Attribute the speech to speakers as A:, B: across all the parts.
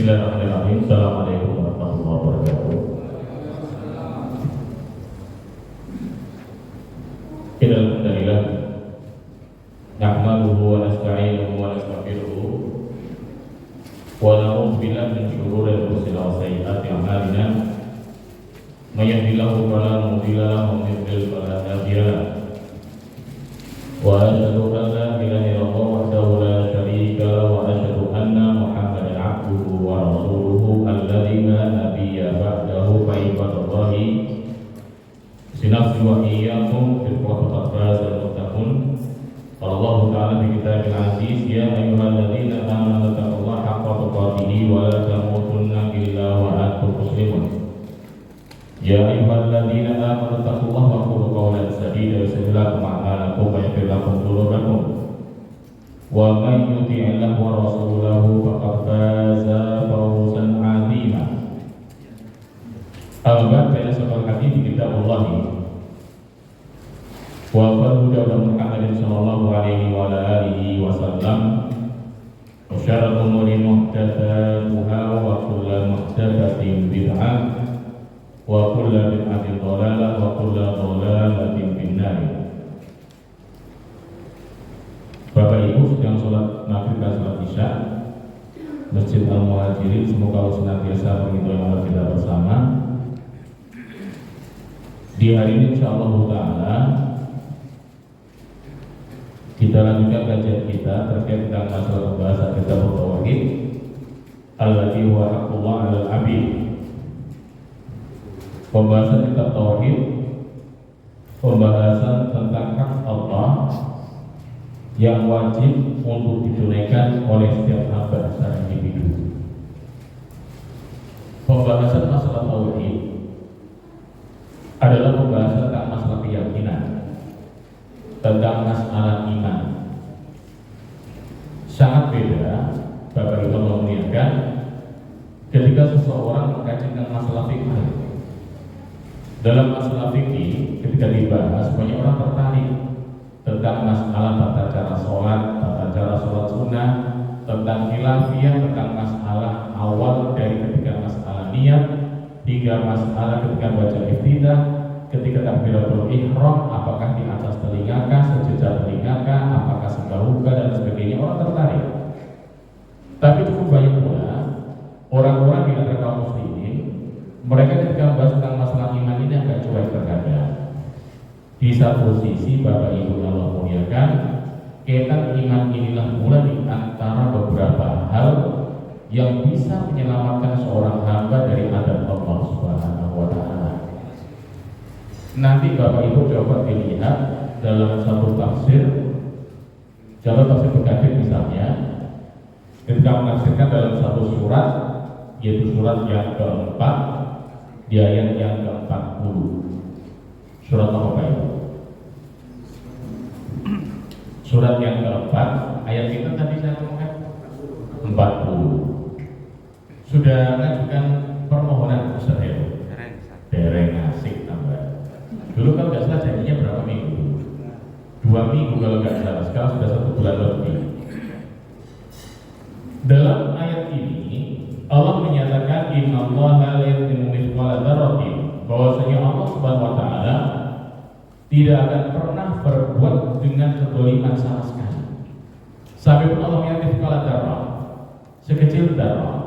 A: Bismillahirrahmanirrahim. Assalamualaikum warahmatullahi wabarakatuh. Alhamdulillah nahmaduhu wa nasta'inuhu wa nastaghfiruhu wa na'udzu billahi min shururi anfusina wa sayyiati a'malina. May yahdihillahu fala mudilla lahu wa may yudlil fala hadiya lahu. Wa asyhadu an la ilaha illallah wahdahu la syarika lahu wa asyhadu anna Muhammadan 'abduhu wa rasuluhu alladzi la nabiyya ba'dahu fa ibadallahi sinafsi wa iyyakum bil qur'an fazal muttaqun. Allah Ta'ala fi kitabil aziz, ya ayyuhalladzina amanu taqullaha haqqa tuqatih wa la tamutunna illa wa antum muslimun. Ya ayyuhalladzina amanu taqullaha wa qulu qawlan sadida yuslih lakum a'malakum wa yaghfir lakum dhunubakum wa may yuti'illah wa rasulahu faqad faza fawzan 'azima. Amma ba'da sabal hadis kitabullah wa huda Muhammadin sallallahu alaihi wa alihi wasallam wa syarrul umuri muhdatsatuha wa kullu muhdatsatin bid'ah wa kullu bid'atin dhalalah wa kullu dhalalatin finnar. Bapak Ibu sedang sholat maghrib dan sholat isya Masjid Al-Muhajirin, semoga Allah senantiasa mengikuti amal kita bersama. Di hari ini insyaallah ta'ala kita lanjutkan kajian kita terkait dengan masalah pembahasan kitab tauhid allati huwa haqqullah 'alal 'abid. Pembahasan kitab tauhid, pembahasan tentang hak Allah yang wajib untuk ditunaikan oleh setiap hamba secara individu. Pembahasan masalah tauhid adalah pembahasan tentang masalah keyakinan, tentang masalah iman. Sangat beda Bapak Ibu memuliakan ketika seseorang mengkaji tentang masalah fikih. Dalam masalah fikih ketika dibahas banyak orang tertarik tentang masalah tata cara sholat, tata cara sholat sunnah, tentang khilafiyah, tentang masalah awal dari ketika masalah niat hingga masalah ketika baca iftidah, ketika takbiratul ihram, apakah di atas telingakah, sejajar telingakah, apakah sebauka dan sebagainya. Orang tertarik. Tapi cukup banyak pula orang-orang di antara kaum muslimin, mereka ketika bahas tentang masalah iman ini agak cuek terkadang. Di satu sisi Bapak Ibu Allah muliakan, kaitan iman inilah pula di antara beberapa hal yang bisa menyelamatkan seorang hamba dari adab Allah Subhanahu wa Ta'ala. Nanti Bapak Ibu coba dilihat dalam satu tafsir, contoh tafsir Bekadir misalnya, ketika menafsirkan dalam satu surat, yaitu surat yang keempat, di ayat yang ke-40. Surat apa itu? Surat yang keempat, ayat itu tadi saya ngomongkan 40. Sudah mengajukan permohonan Ustaz ya? Dereng asik tambah. Dulu kan nggak salah janjinya berapa minggu? 2 minggu kalau nggak salah. Sekarang sudah 1 bulan lebih. Dalam ayat ini Allah menyatakan innallaha la yuzlimu mithqala dzarratin, bahwasanya Allah Subhanahu wa Ta'ala tidak akan pernah berbuat dengan kedzaliman sama sekali. Sampai pun Allah menyatakan mithqala dzarrah, sekecil dzarrah.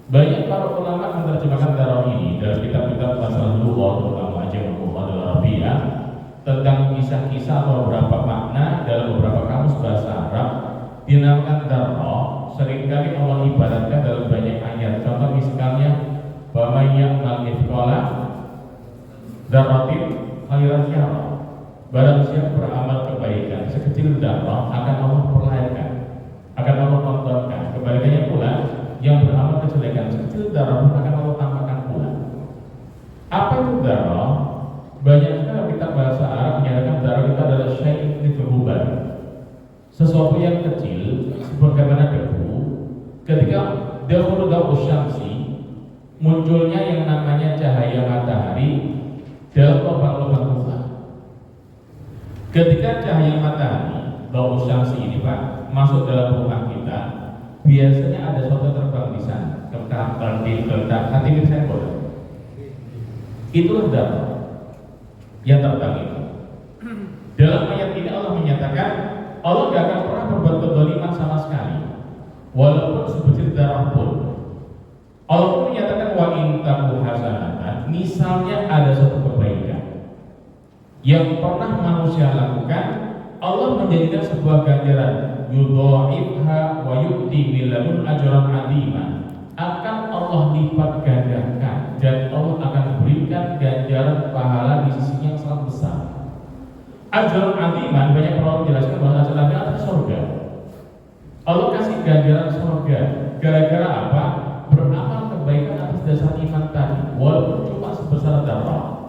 A: Banyak para ulama menerjemahkan dzarrah ini dalam kitab-kitab masalah lugha, terutama Ajam Al Arabiyah, tentang kisah-kisah atau beberapa makna dalam beberapa kamus bahasa Arab dinamakan dzarrah. Seringkali Allah ibaratkan dalam banyak ayat. Contoh misalnya bahwa ya'mal mithqala dzarratin khairan yara, barang siapa beramal kebaikan sekecil dzarrah akan Allah perlihatkan, akan Allah tontonkan. Kebalikannya pula yang beramal kejelekan sekecil dzarrah akan Allah tampakkan pula. Apa itu dzarrah? Banyak sekali kitab bahasa Arab menyatakan dzarrah itu adalah syai'un mithluban, sesuatu yang kecil sebagaimana debu. Ketika dahulu syamsi, munculnya yang namanya cahaya matahari dalam lubang-lubang rumah. Ketika cahaya matahari, bau syamsi ini Pak, masuk dalam rumah kita, biasanya ada suatu terbang di sana, ketak hati saya boleh. Itulah darah yang terbang itu. Dalam ayat ini Allah menyatakan Allah gak akan pernah berbuat kezaliman sama sekali, walaupun sebesar darah pun. Allah pun menyatakan wa in taku hasanatan, misalnya ada suatu kebaikan yang pernah manusia lakukan, Allah menjadikan sebuah ganjaran, yudha'ifha wa yu'ti min ladun ajran 'azima, akan Allah lipat gandakan dan Allah akan berikan ganjaran pahala di sisi yang sangat besar. Ajran 'aziman, banyak orang menjelaskan bahwa ajran 'aziman adalah surga. Allah kasih ganjaran surga gara-gara apa? Beramal kebaikan atas dasar iman tadi, walaupun cuma sebesar darah.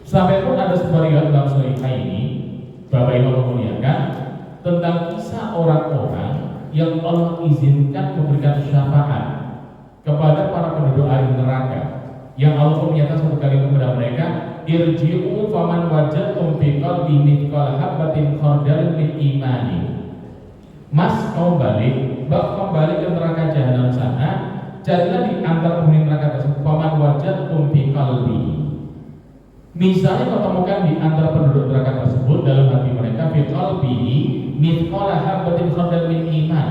A: Sampai pun ada sebuah riwayat dalam Sahih ini, Bapak Ibu memuliakan, tentang kisah orang-orang yang Allah izinkan memberikan syafaat kepada para penduduk ahli neraka, yang Allah pun menyatakan satu kali kepada mereka, irji'u faman wajadtum fi qalbi mithqala habatin khardalin min imani. Mas, kamu kembali ke neraka jahanam sana, jadilah di antara penghuni neraka tersebut faman wajadtum fi qalbi. Misalnya kau temukan di antara penduduk neraka tersebut dalam hati mereka fi qalbihi mithqala habatin khardal min iman,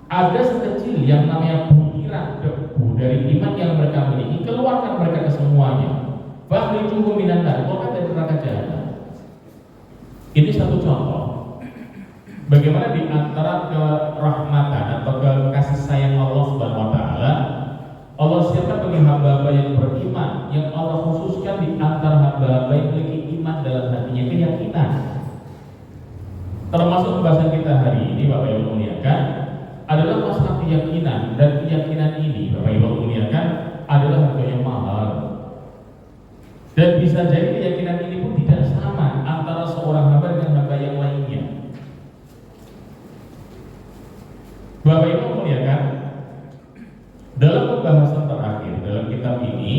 A: ada sekecil yang namanya butiran debu dari iman yang mereka miliki, keluarkan mereka ke semuanya. Fakhrijuhum minan nar, keluarkan dari neraka jahanam. Ini satu contoh bagaimana di antara kerahmatan atau kasih sayang Allah Subhanahu wa taala, Allah siapkan bagi hamba-hamba yang beriman, yang Allah khususkan di antara hamba-hamba yang memiliki iman dalam hatinya, keyakinan. Termasuk pembahasan kita hari ini, Bapak Ibu muliakan, adalah masalah keyakinan, dan keyakinan ini, Bapak Ibu muliakan, adalah harganya mahal. Dan bisa jadi keyakinan ini pun tidak sama antara seorang hamba dengan hamba yang lainnya. Bapak Ibu muliakan, dalam pembahasan terakhir dalam kitab ini,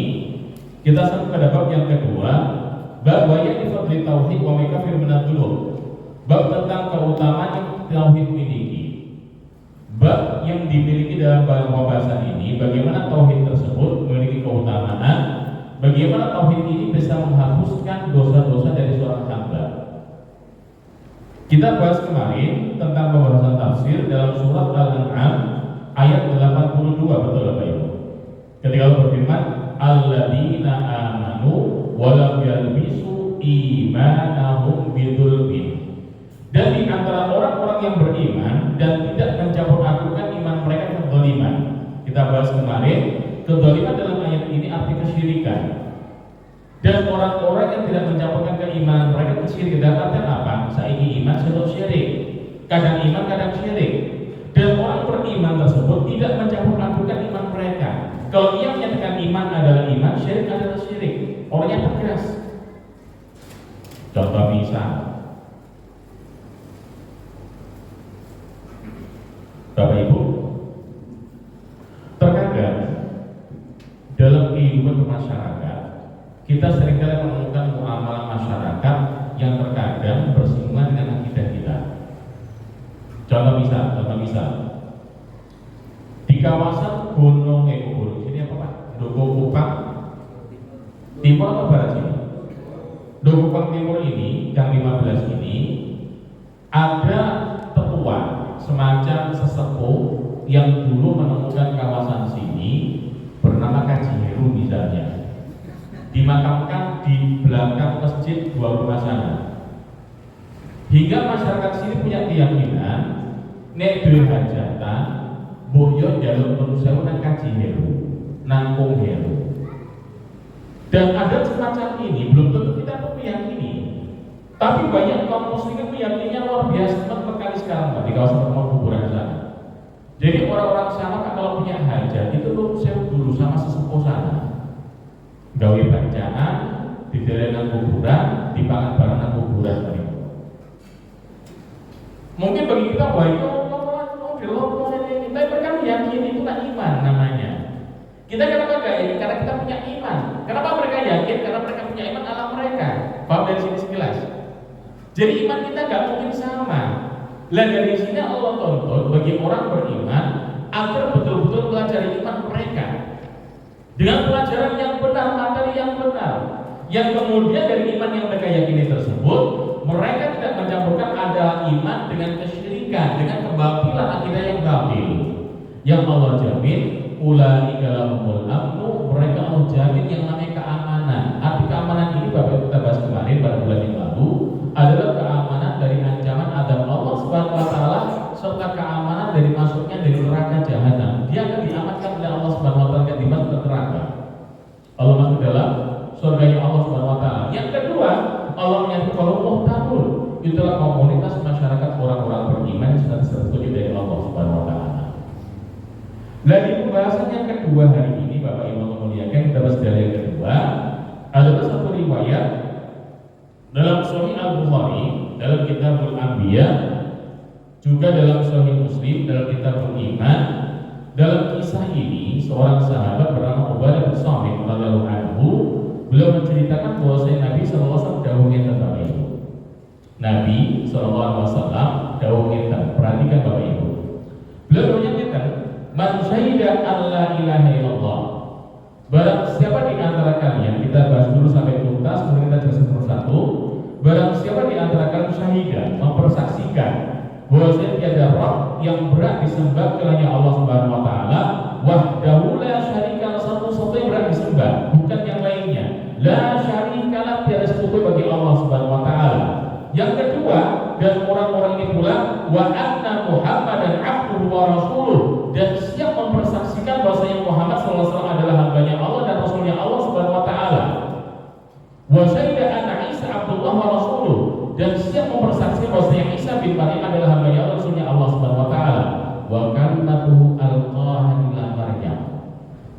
A: kita sampai pada bab yang kedua, bab bayan fadli tauhid wa mikafir minadulur, bab tentang keutamaan yang tauhid miliki. Bab yang dimiliki dalam pembahasan ini, bagaimana tauhid tersebut memiliki keutamaan, bagaimana tauhid ini bisa menghapuskan dosa-dosa dari seorang hamba. Kita bahas kemarin tentang pembahasan tafsir dalam surat Al-An'am ayat 82, betul Bapak Ibu. Ketika Allah berfirman, alladzina amanu wa lam yalbisu imanahum bidzulmin. Dan di antara orang-orang yang beriman dan tidak mencampur adukan iman mereka dengan kezaliman. Kita bahas kemarin, kezaliman dalam ayat ini arti kesyirikan. Dan orang-orang yang tidak mencampurkan keimanan mereka kesyirikan, dalam artian apa? Saiki iman sedang syirik. Kadang iman, kadang syirik. Dan orang beriman tersebut tidak mencampur adukan iman mereka. Kalau ia menyatakan iman adalah iman, syirik adalah syirik, orangnya tegas. Contoh misal, Bapak Ibu, terkadang dalam kehidupan bermasyarakat, kita seringkali menemukan muamalah masyarakat yang terkadang bersinggungan dengan akidah kita. Contoh misal, di kawasan Gunung sini apa Pak? Dogo Kupang Timur atau Barat sini? Dogo Kupang Timur ini, yang 15 ini, ada tetua semacam sesepuh yang dulu menemukan kawasan sini bernama Kaji Heru misalnya, dimakamkan di belakang masjid dua rumah sana. Hingga masyarakat sini punya keyakinan nek duwe hajatan boyo jaluk manusia nang Kaji Heru, nangkung Heru. Dan ada semacam ini, belum tentu kita pun meyakini. Tapi banyak kaum muslimin meyakininya luar biasa sekali sekarang Pak, di kawasan rumah kuburan sana. Jadi orang-orang sana kalau punya hajat itu tuh saya dulu sama sesepuh sana, gawe bacaan di dalam kuburan, dipangan barang kuburan tadi. Mungkin bagi kita wah itu ini, tapi mereka meyakini itu tak iman namanya. Kita kenapa gak yakin? Karena kita punya iman. Kenapa mereka yakin? Karena mereka punya iman alam mereka. Paham dari sini sekilas. Jadi iman kita gak mungkin sama. Lah dari sini Allah tuntut bagi orang beriman dengan pelajaran yang benar, materi yang benar, yang kemudian dari iman yang mereka yakini tersebut, mereka tidak mencampurkan ada iman dengan kesyirikan, dengan kebatilan akidah yang batil. Yang Allah jamin, ulaika lahumul amnu, mereka Allah jamin yang namanya keamanan. Arti keamanan ini Bapak kita bahas kemarin pada bulan yang lalu adalah keamanan dari ancaman azab Allah Subhanahu wa taala serta keamanan dari masuknya dari neraka jahanam. Dia akan diamankan oleh Allah Subhanahu wa taala akan dimasuk ke neraka. Allah masuk dalam surganya Allah Subhanahu wa taala. Yang kedua, Allah menyebut kalau muhtadun, itulah komunitas masyarakat orang-orang beriman yang sudah tertuju dari Allah Subhanahu wa taala. Lagi pembahasan yang kedua hari ini Bapak Ibu memuliakan, kita bahas dalil yang kedua adalah satu riwayat dalam Sahih Al-Bukhari, dalam Kitabul Anbiya, juga dalam Sahih Muslim, dalam Kitabul Iman. Dalam kisah ini seorang sahabat bernama Ubadah bin Samit radhiyallahu anhu, beliau menceritakan bahwa Nabi sallallahu alaihi wasallam dawuhnya tentang itu. Nabi sallallahu alaihi wasallam dawuhnya tentang, perhatikan Bapak Ibu. Beliau menyatakan, "Man syahida alla ilaha illallah." Barang siapa di antara kalian, kita bahas dulu sampai tuntas, kemudian kita jelaskan satu-satu. Barang siapa di antara kalian syahidah, mempersaksikan bahwa tiada roh yang berhak disembah kecuali Allah Subhanahu wa taala, wahdahu la syarika lahu, satu-satunya yang berhak disembah, bukan yang lainnya. La syarika lahu, tiada sekutu bagi Allah Subhanahu wa taala. Yang kedua, dan orang-orang ini pula wa anna Muhammadan abduhu wa rasuluh, dan siap mempersaksikan bahwasanya Muhammad sallallahu alaihi wasallam adalah hambanya Allah dan rasulnya Allah Subhanahu wa taala. Wa syahida anna Isa abdullah wa rasuluh, dan siap mempersaksikan bahwasanya Isa bin Maryam adalah hambanya Allah, rasulnya Allah Subhanahu wa taala. Wa kalimatuhu alqaha ila Maryam,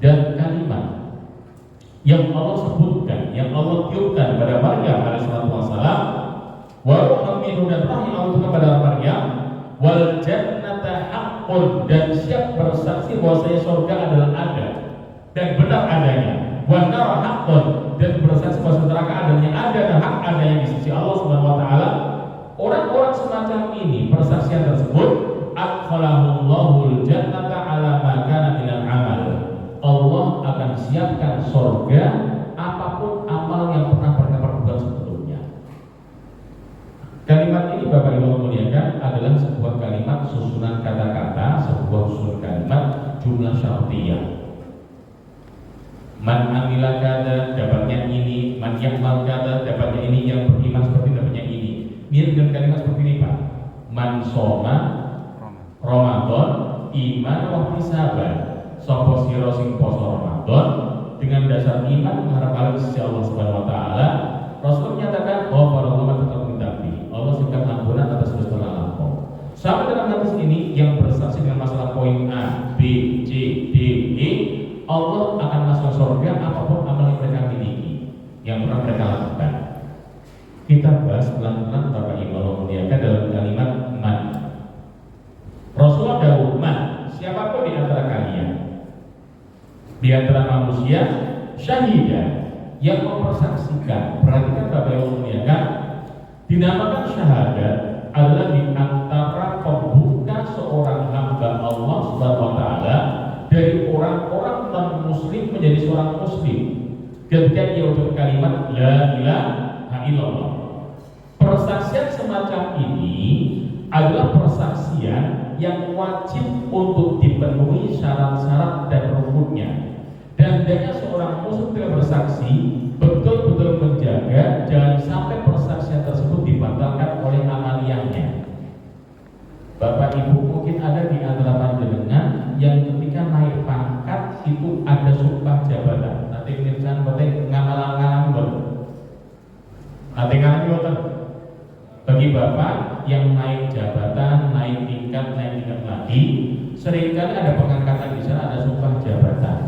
A: dan kalimat yang Allah sebutkan, yang Allah tiupkan pada Maryam alaihissalam wassalam, wa ruhun minhu, dan roh yang Allah kepada Maryam, wal jannata haqqun, dan siap bersaksi bahwasanya surga adalah ada dan benar adanya, wan nar haqqun, dan bersaksi bahwa neraka adanya ada dan hak adanya di sisi Allah Subhanahu wa taala. Orang-orang semacam ini, persaksian tersebut, adkhalahumul jannata ala ma kana minal amal, Allah akan siapkan surga apapun amal yang pernah mereka perbuat sebelumnya. Kalimat ini Bapak Ibu muliakan adalah sebuah kalimat susunan kata-kata, sebuah susunan kalimat jumlah syartiyah. Man amila kada dapatnya ini, man ya'mal kada dapatnya ini, yang beriman seperti dapatnya ini. Mirip dengan kalimat seperti ini Pak. Man soma Ramadan iman wa ihtisaban, sapa sira sing poso Ramadan dengan dasar iman mengharap sisi Allah Subhanahu wa taala. Rasul menyatakan bahwa para ulama tetap mendapati Allah singkat ampunan atas dosa lampau. Sampai dalam hadis ini yang bersaksi dengan masalah poin A, B, C, D, E, Allah akan masuk surga apapun amal yang mereka miliki, yang pernah mereka lakukan. Kita bahas pelan-pelan Bapak Ibu muliakan dalam kalimat man. Rasulullah dawuh man, siapapun di antara kalian, di antara manusia, syahidah, yang mempersaksikan. Perhatikan Bapak Ibu muliakan, dinamakan syahadat adalah di antara pembuka seorang hamba Allah Subhanahu wa taala dari orang-orang non-muslim menjadi seorang muslim ketika dia ucap kalimat la ilaha illallah. Persaksian semacam ini adalah persaksian yang wajib untuk dipenuhi syarat-syarat dan rukunnya. Dan hendaknya seorang muslim yang bersaksi betul-betul menjaga jangan sampai persaksian tersebut dibatalkan oleh amaliyahnya. Bapak Ibu mungkin ada di antara panjenengan yang ketika naik pangkat itu ada sumpah jabatan. Nanti misalnya berarti ngamalan-ngamalan betul. Nanti ngalami betul. Bagi Bapak yang naik jabatan, naik tingkat lagi, seringkali ada pengangkatan di sana, ada sumpah jabatan.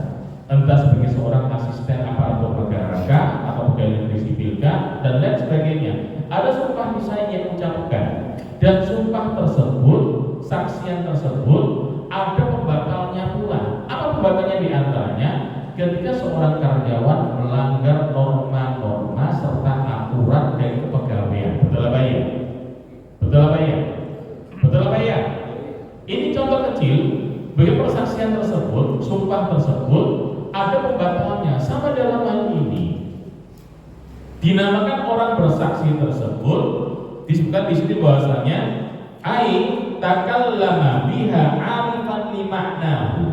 A: Entah sebagai seorang asisten aparatur negara atau pegawai negeri sipilkah dan lain sebagainya. Ada sumpah misalnya yang mengucapkan, dan sumpah tersebut, saksian tersebut ada pembatalnya pula. Apa pembatalnya di antaranya? Ketika seorang karyawan melanggar norma-norma serta aturan dari kepegawaian. Betul apa ya? Betul apa ya? Betul apa ya? Ini contoh kecil bagi persaksian tersebut, sumpah tersebut ada pembatalannya. Sama dalam hal ini dinamakan orang bersaksi tersebut disebutkan di sini bahwasanya ai takallama biha arifan limaknahu.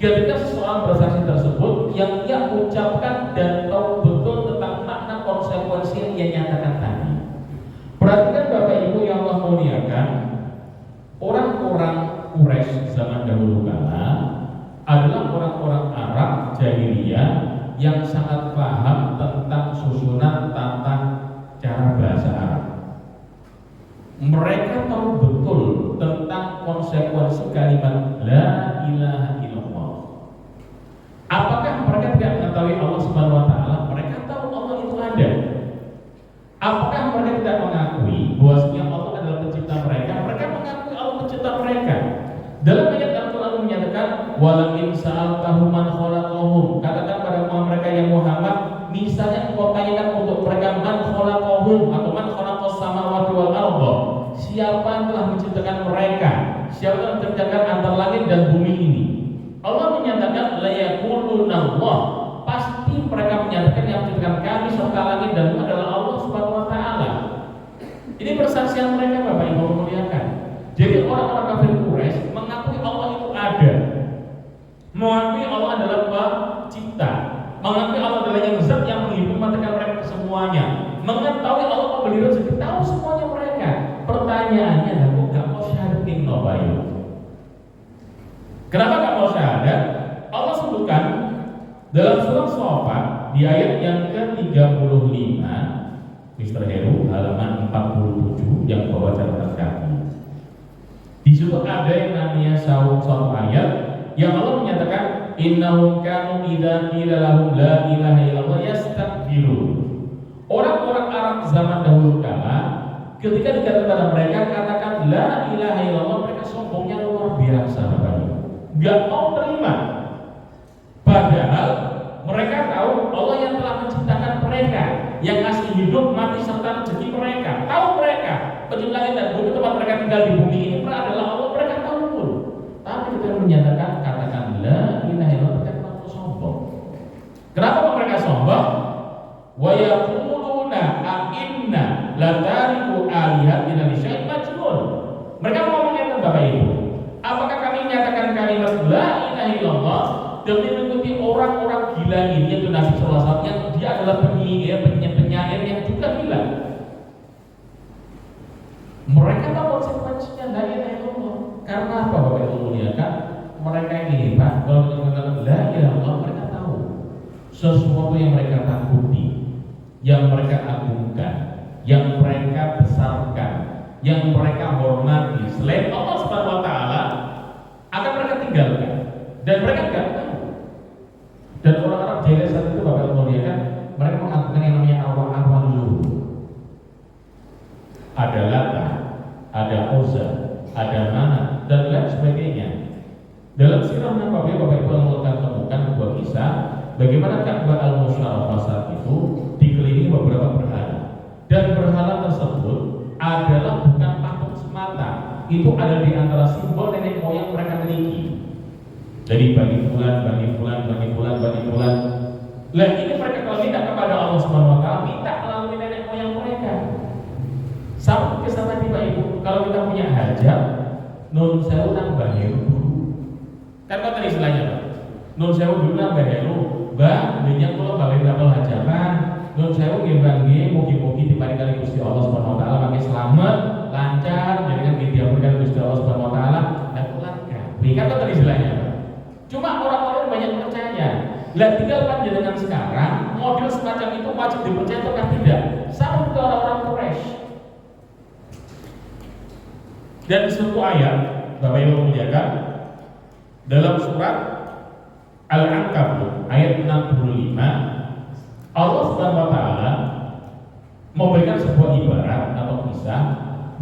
A: Ketika seseorang bersaksi tersebut yang ia ucapkan dan tahu betul tentang makna konsekuensi yang ia nyatakan tadi. Perhatikan Bapak Ibu yang Allah muliakan, orang-orang Quraisy zaman dahulu kala adalah orang-orang Arab jahiliyah yang sangat paham tentang susunan tata cara bahasa Arab. Mereka tahu betul tentang konsekuensi kalimat la ilaha illallah. Apakah mereka tidak mengetahui Allah Subhanahu wa taala? Mereka tahu Allah itu ada. Apakah mereka tidak mengakui bahwasanya Allah adalah pencipta mereka? Mereka mengakui Allah pencipta mereka. Dalam ayat Al-Qur'an menyatakan wala in sa'altahum man khalaqahum. Katakan pada mereka yang Muhammad, misalnya engkau tanyakan untuk mereka man khalaqahum atau man khalaqas samawati wal ardh. Siapa yang telah menciptakan mereka? Siapa yang menciptakan antara langit dan bumi ini? Allah menyatakan la yaquluna Allah. Pasti mereka menyatakan yang menciptakan kami serta langit dan bumi adalah Allah Subhanahu wa taala. Ini persaksian mereka Bapak Ibu muliakan. Jadi orang-orang kafir Quraisy mengakui Allah itu ada. Mengakui Allah adalah pencipta. Mengakui Allah adalah yang zat yang menghidupi mereka semuanya. Mengetahui Allah memberi rezeki, tahu semuanya mereka. Pertanyaannya adalah kok gak mau syahadat Bayu? Kenapa gak mau syahadat? Allah sebutkan dalam surah Shofat di ayat yang ke-35, Mr. Heru halaman 47 yang bawa catatan kaki. Di situ ada yang namanya suatu ayat yang Allah menyatakan innahum kanu idza qila lahum la ilaha illallah yastakbirun. Orang-orang Arab zaman dahulu kala ketika dikatakan kepada mereka katakan la ilaha illallah, mereka sombongnya luar biasa Bapak Ibu. Enggak mau terima. Padahal mereka tahu Allah yang telah menciptakan mereka, yang ngasih hidup, mati serta rezeki mereka. Tahu mereka pencipta langit dan bumi, tempat mereka tinggal di bumi ini adalah Allah, mereka tahu pun. Tapi ketika menyatakan katakan la ilaha illallah, mereka mampu sombong. Kenapa mereka sombong? Wa yaquluna a inna la tariku alihatina li syai'in majnun. Mereka ngomongnya Bapak Ibu, apakah kami menyatakan kalimat la ilaha illallah demi mengikuti orang-orang gila ini, yaitu Nabi sallallahu alaihi wasallam, yang dia adalah penyair yang juga gila. Mereka tahu konsekuensinya la ilaha illallah. Karena apa Bapak Ibu muliakan? Mereka ini Pak, kalau mengatakan la ilaha illallah, mereka tahu sesuatu yang mereka takuti, yang mereka agungkan, yang mereka besarkan, yang mereka hormati selain Allah Subhanahu wa taala akan mereka tinggalkan, dan mereka enggak tahu. Dan orang Arab jahiliyah saat itu Bapak Ibu muliakan, mereka mengagungkan yang namanya arwah-arwah leluhur. Ada Lata, ada Uzza, ada Manat, dan lain sebagainya. Dalam sirah Nabawi Bapak Ibu akan temukan sebuah kisah bagaimana Ka'bah al-Musyarrafah saat itu dikelilingi beberapa berhala. Dan berhala tersebut adalah bukan patung semata, itu ada di antara simbol nenek moyang mereka miliki. Dari bani fulan, bani fulan, bani fulan, bani fulan. Lah ini mereka kalau minta kepada Allah Subhanahu wa taala, minta melalui nenek moyang mereka. Sama kisah tadi Pak Ibu, kalau kita punya hajat, nun sewu nambah heru dulu. Kan kok tadi istilahnya Pak? Nun sewu dulu nambah heru, Mbak, minyak kula balik dapel hajatan. Nun sewu nggih Mbak nggih, mugi-mugi diparingi Gusti Allah Subhanahu wa taala mangke selamat, lancar, jaringan didiamkan Gusti Allah Subhanahu wa taala dan keluarga. Kan kok tadi istilahnya Pak? Cuma orang-orang banyak percaya. Lah tinggal panjenengan sekarang model semacam itu wajib dipercaya atau tidak? Sama ke orang-orang Quraisy. Dan di suatu ayat Bapak Ibu muliakan dalam surat Al-Ankabut ayat 65, Allah Subhanahu wa taala memberikan sebuah ibarat atau kisah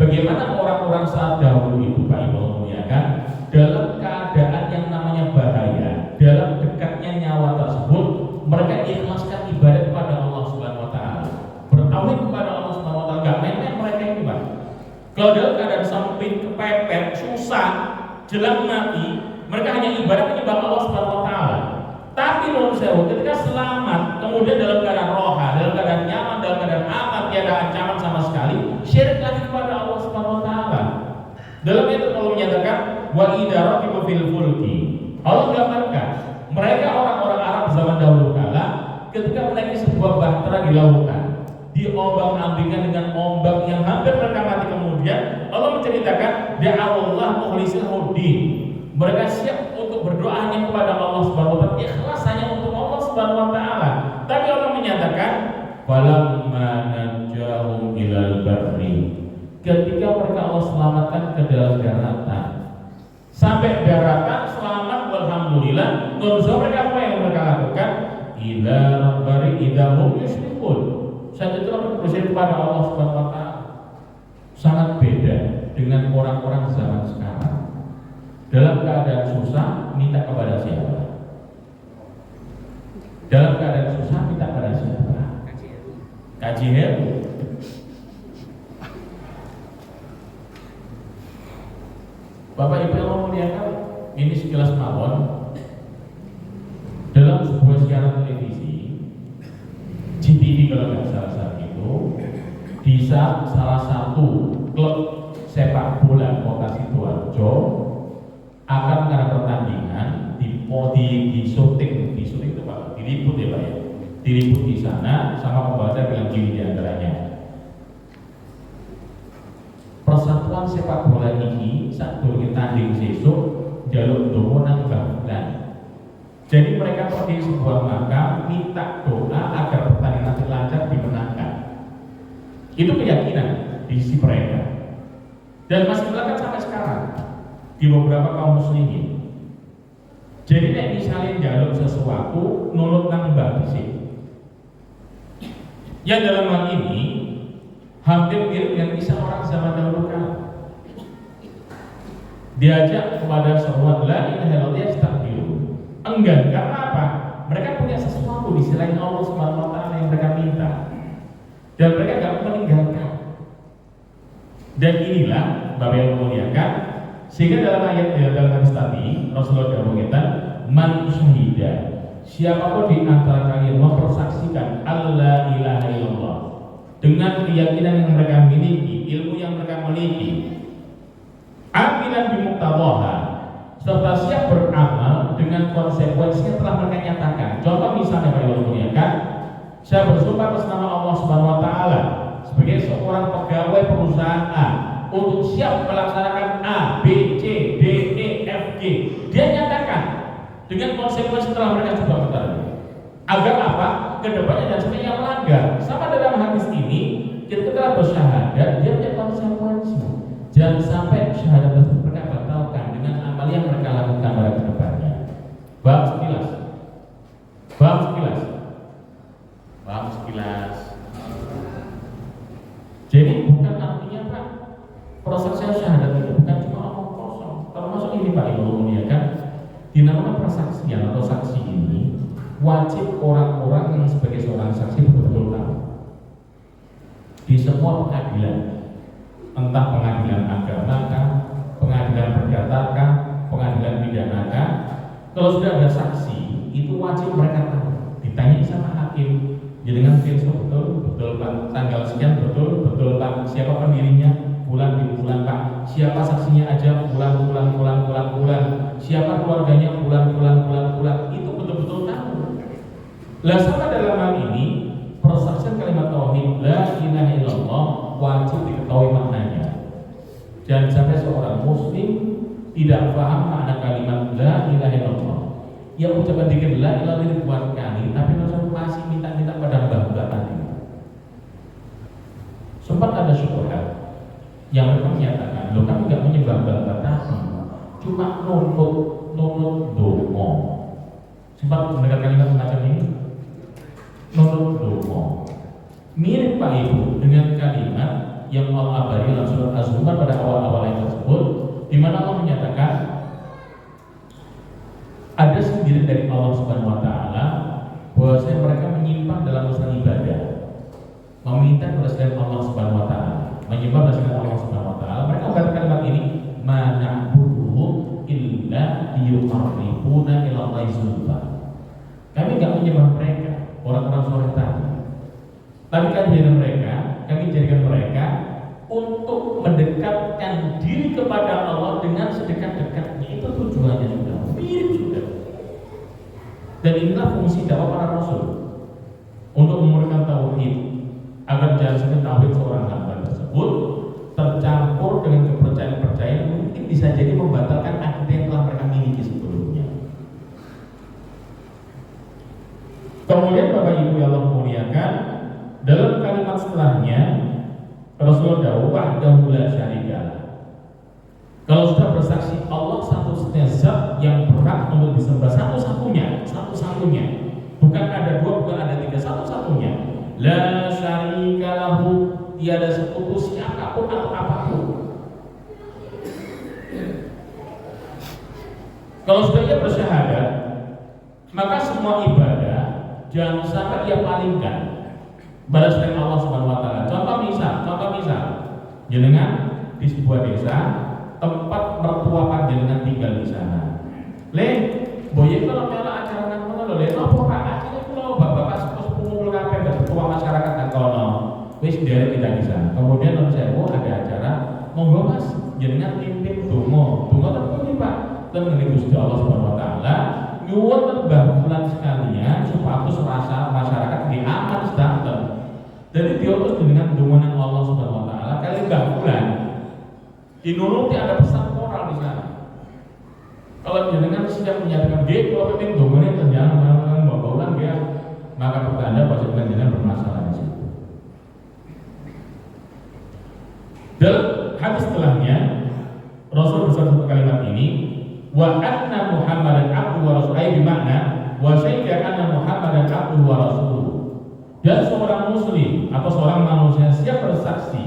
A: bagaimana orang-orang saat dahulu itu Pak Ibu muliakan dalam keadaan yang namanya bahaya, dalam dekatnya nyawa tersebut, mereka ikhlaskan ibadah kepada Allah Subhanahu wa taala. Bertauhid kepada Allah Subhanahu wa taala, enggak main-main mereka ini, Pak. Kalau dalam keadaan sempit, kepepet, susah, jelang mati, mereka hanya ibadah menyembah Allah Subhanahu wa taala. Tapi menurut saya ketika selamat, kemudian dalam keadaan roha, dalam keadaan nyaman, dalam keadaan aman, tiada ancaman sama sekali, syirik lagi kepada Allah Subhanahu wa taala. Dalam itu Allah menyatakan wa idza raqibu fil fulki. Allah gambarkan mereka orang-orang Arab zaman dahulu kala ketika menaiki sebuah bahtera di lautan, diombang-ambingkan dengan ombak yang hampir mereka mati, kemudian Allah menceritakan da'awallah mukhlishin huddin. Mereka siap untuk berdoa hanya kepada Allah Subhanahu wa taala, ikhlas hanya untuk Allah Subhanahu wa taala. Tapi Allah menyatakan falamma najahum ilal barri. Ketika mereka Allah selamatkan ke dalam daratan, sampai daratan selamat alhamdulillah, nurza mereka apa yang mereka lakukan? Ila rabbari idahum yusyrikun. Saat itu mereka bersyukur kepada Allah Subhanahu wa taala. Sangat beda dengan orang-orang zaman sekarang. Dalam keadaan susah minta kepada siapa? Dalam keadaan susah minta kepada siapa? Kaji Heru. Bapak Ibu yang memuliakan, ini sekilas mawon dalam sebuah siaran televisi GTV kalau nggak salah saat itu, di salah satu klub sepak bola Kota Sidoarjo akan mengadakan pertandingan di syuting itu Pak, diliput ya Pak ya, diliput di sana sama pembawa bilang gini di antaranya. Persatuan sepak bola ini saat durunge tanding sesuk jaluk donga nang bahulan. Jadi mereka pergi sebuah makam minta doa agar pertandingan nanti lancar dimenangkan. Itu keyakinan di sisi mereka. Dan masih berlaku sampai sekarang di beberapa kaum muslimin. Jadi nek misalnya jaluk sesuatu nurut nang mbah sih. Yang dalam hal ini hampir mirip dengan kisah orang zaman dahulu kala. Diajak kepada seruan la ilaha illallah yastakbiru. Enggan, karena apa? Mereka punya sesuatu di selain Allah Subhanahu wa taala yang mereka minta. Dan mereka enggak meninggalkan. Dan inilah Bapak yang memuliakan, sehingga dalam ayat dalam hadis tadi Rasulullah berkata, "Man syahida." Siapapun di antara kalian mempersaksikan Allah ilaha illallah dengan keyakinan yang mereka miliki, ilmu yang mereka miliki, amilan bimuqtadhaha, serta siap beramal dengan konsekuensi yang telah mereka nyatakan. Contoh misalnya Pak Ibu muliakan, saya bersumpah atas nama Allah Subhanahu wa taala sebagai seorang pegawai perusahaan A untuk siap melaksanakan A, B, C, D, E, F, G. Dia nyatakan dengan konsekuensi telah mereka coba ketahui. Agar apa? Kedepannya dan semuanya melanggar. Sama dalam hadis ini, kita telah bersyahadat, dia punya konsekuensi. Jangan sampai syahadat tersebut mereka batalkan dengan amal yang mereka lakukan pada kedepannya. Bab sekilas. Bab sekilas. Bab sekilas. Jadi bukan artinya Pak, persaksian syahadat itu bukan cuma omong kosong. Termasuk ini Pak Ibu muliakan, dinamakan persaksian atau saksi ini wajib orang-orang yang sebagai seorang saksi betul-betul tahu di semua pengadilan, entah pengadilan agama kah, pengadilan perdata kah, pengadilan pidana kah, kalau sudah ada saksi itu wajib mereka tahu. Ditanya sama hakim, dengan besok betul Pak, tanggal sekian betul Pak, siapa pendirinya, bulan di bulan Pak, siapa saksinya aja, bulan, siapa keluarganya, bulan, itu betul-betul tahu. Lah sama dalam hal ini persaksian kalimat tauhid la ilaha illallah wajib diketahui maknanya. Jangan sampai seorang muslim tidak paham makna kalimat la ilaha illallah. Yang ucapan dikir la ilaha illallah buat kali, tapi masih minta pada mbah-mbah tadi. Sempat ada syubhat yang mereka menyatakan, loh kami nggak menyembah mbah tadi, cuma nunut dongo. Sempat mendengar kalimat semacam ini? Nunut dongo. Mirip Pak Ibu dengan kalimat yang Allah abadi dalam surat Az-Zumar pada awal-awal ayat tersebut, di mana Allah menyatakan ada sindiran dari Allah Subhanahu wa taala bahwasanya mereka menyimpang dalam urusan ibadah, meminta kepada selain Allah Subhanahu wa taala, menyembah kepada selain Allah Subhanahu wa taala. Mereka mengatakan kalimat ini, "Ma na'buduhum illa liyuqarribuna ila Allahi zulfa." Kami nggak menyembah mereka, orang-orang soleh tadi. Tapi kami jadikan mereka untuk mendekatkan diri kepada Allah dengan sedekat-dekatnya. Itu tujuannya sudah, mirip sudah. Dan inilah fungsi dakwah para rasul, untuk memurnikan tauhid, agar jangan sampai tauhid seorang hamba tersebut tercampur dengan kepercayaan-kepercayaan mungkin bisa jadi membatalkan akidah yang telah mereka miliki sebelumnya. Kemudian Bapak Ibu yang Allah muliakan, dalam kalimat setelahnya Rasulullah dawuh wahdahu la syarikalah. Kalau sudah bersaksi Allah satu-satunya zat yang berhak untuk disembah, satu-satunya, bukan ada dua, bukan ada tiga, satu-satunya. La syarikalahu, tiada sekutu siapapun atau apapun. Kalau sudah ia bersyahadat, maka semua ibadah jangan sampai ia palingkan pada selain Allah Subhanahu wa taala. Contoh misal, jenengan di sebuah desa, tempat mertua panjenengan tinggal di sana. Boye kalau mela acara nang ngono lho, napa Pak? Akhirnya kula bapak sepuh kumpul kabeh ketua masyarakat nang kono. Wis derek kita di sana. Kemudian non sewu ada acara, monggo Mas, jenengan pimpin donga. Donga terpuji Pak. Ten Gusti Allah Subhanahu wa taala nyuwun Mbah Fulan sekalian supados rasa masyarakat di aman sedanten. Jadi diutus dengan donga Allah Subhanahu wa taala kali Mbah Fulan dinuruti ada pesan moral di sana. Kalau jenengan siap menyatakan nggih kalau penting dongane terjang menang Mbah Fulan ya, maka pertanda bahwa jenengan bermasalah di situ. Dalam hadis setelahnya Rasul bersabda kalimat ini, wa anna Muhammadan abduhu wa rasuluhu, bermakna wa syahida anna Muhammadan abduhu wa rasuluhu. Dan seorang muslim atau seorang manusia siap bersaksi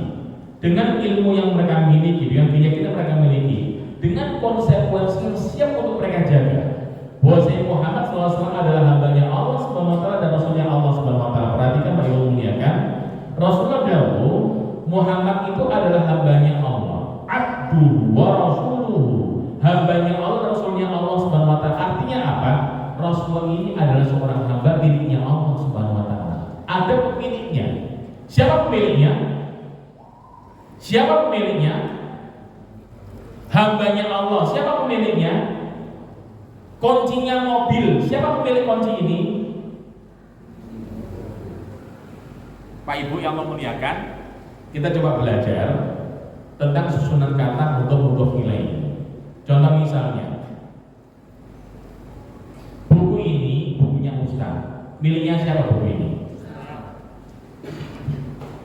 A: dengan ilmu yang mereka miliki, dengan keyakinan mereka miliki, dengan konsekuensi yang siap untuk mereka jaga, bahwa Muhammad SAW adalah hambanya Allah Subhanahu wa taala dan rasulnya Allah Subhanahu wa taala. Perhatikan Pak Ibu muliakan, Rasulullah dahulu Muhammad itu adalah hambanya Allah, abdu wa rasuluhu, hambanya Allah, rasulnya Allah Subhanahu wa taala. Artinya apa? Rasulullah ini adalah seorang hamba miliknya Allah Subhanahu wa taala. Ada pemiliknya. Siapa pemiliknya? Siapa pemiliknya? Hambanya Allah. Siapa pemiliknya? Kuncinya mobil. Siapa pemilik kunci ini? Pak Ibu yang Allah muliakan, kita coba belajar tentang susunan kata huruf nilai. Contoh misalnya, buku ini bukunya Ustaz. Miliknya siapa buku ini?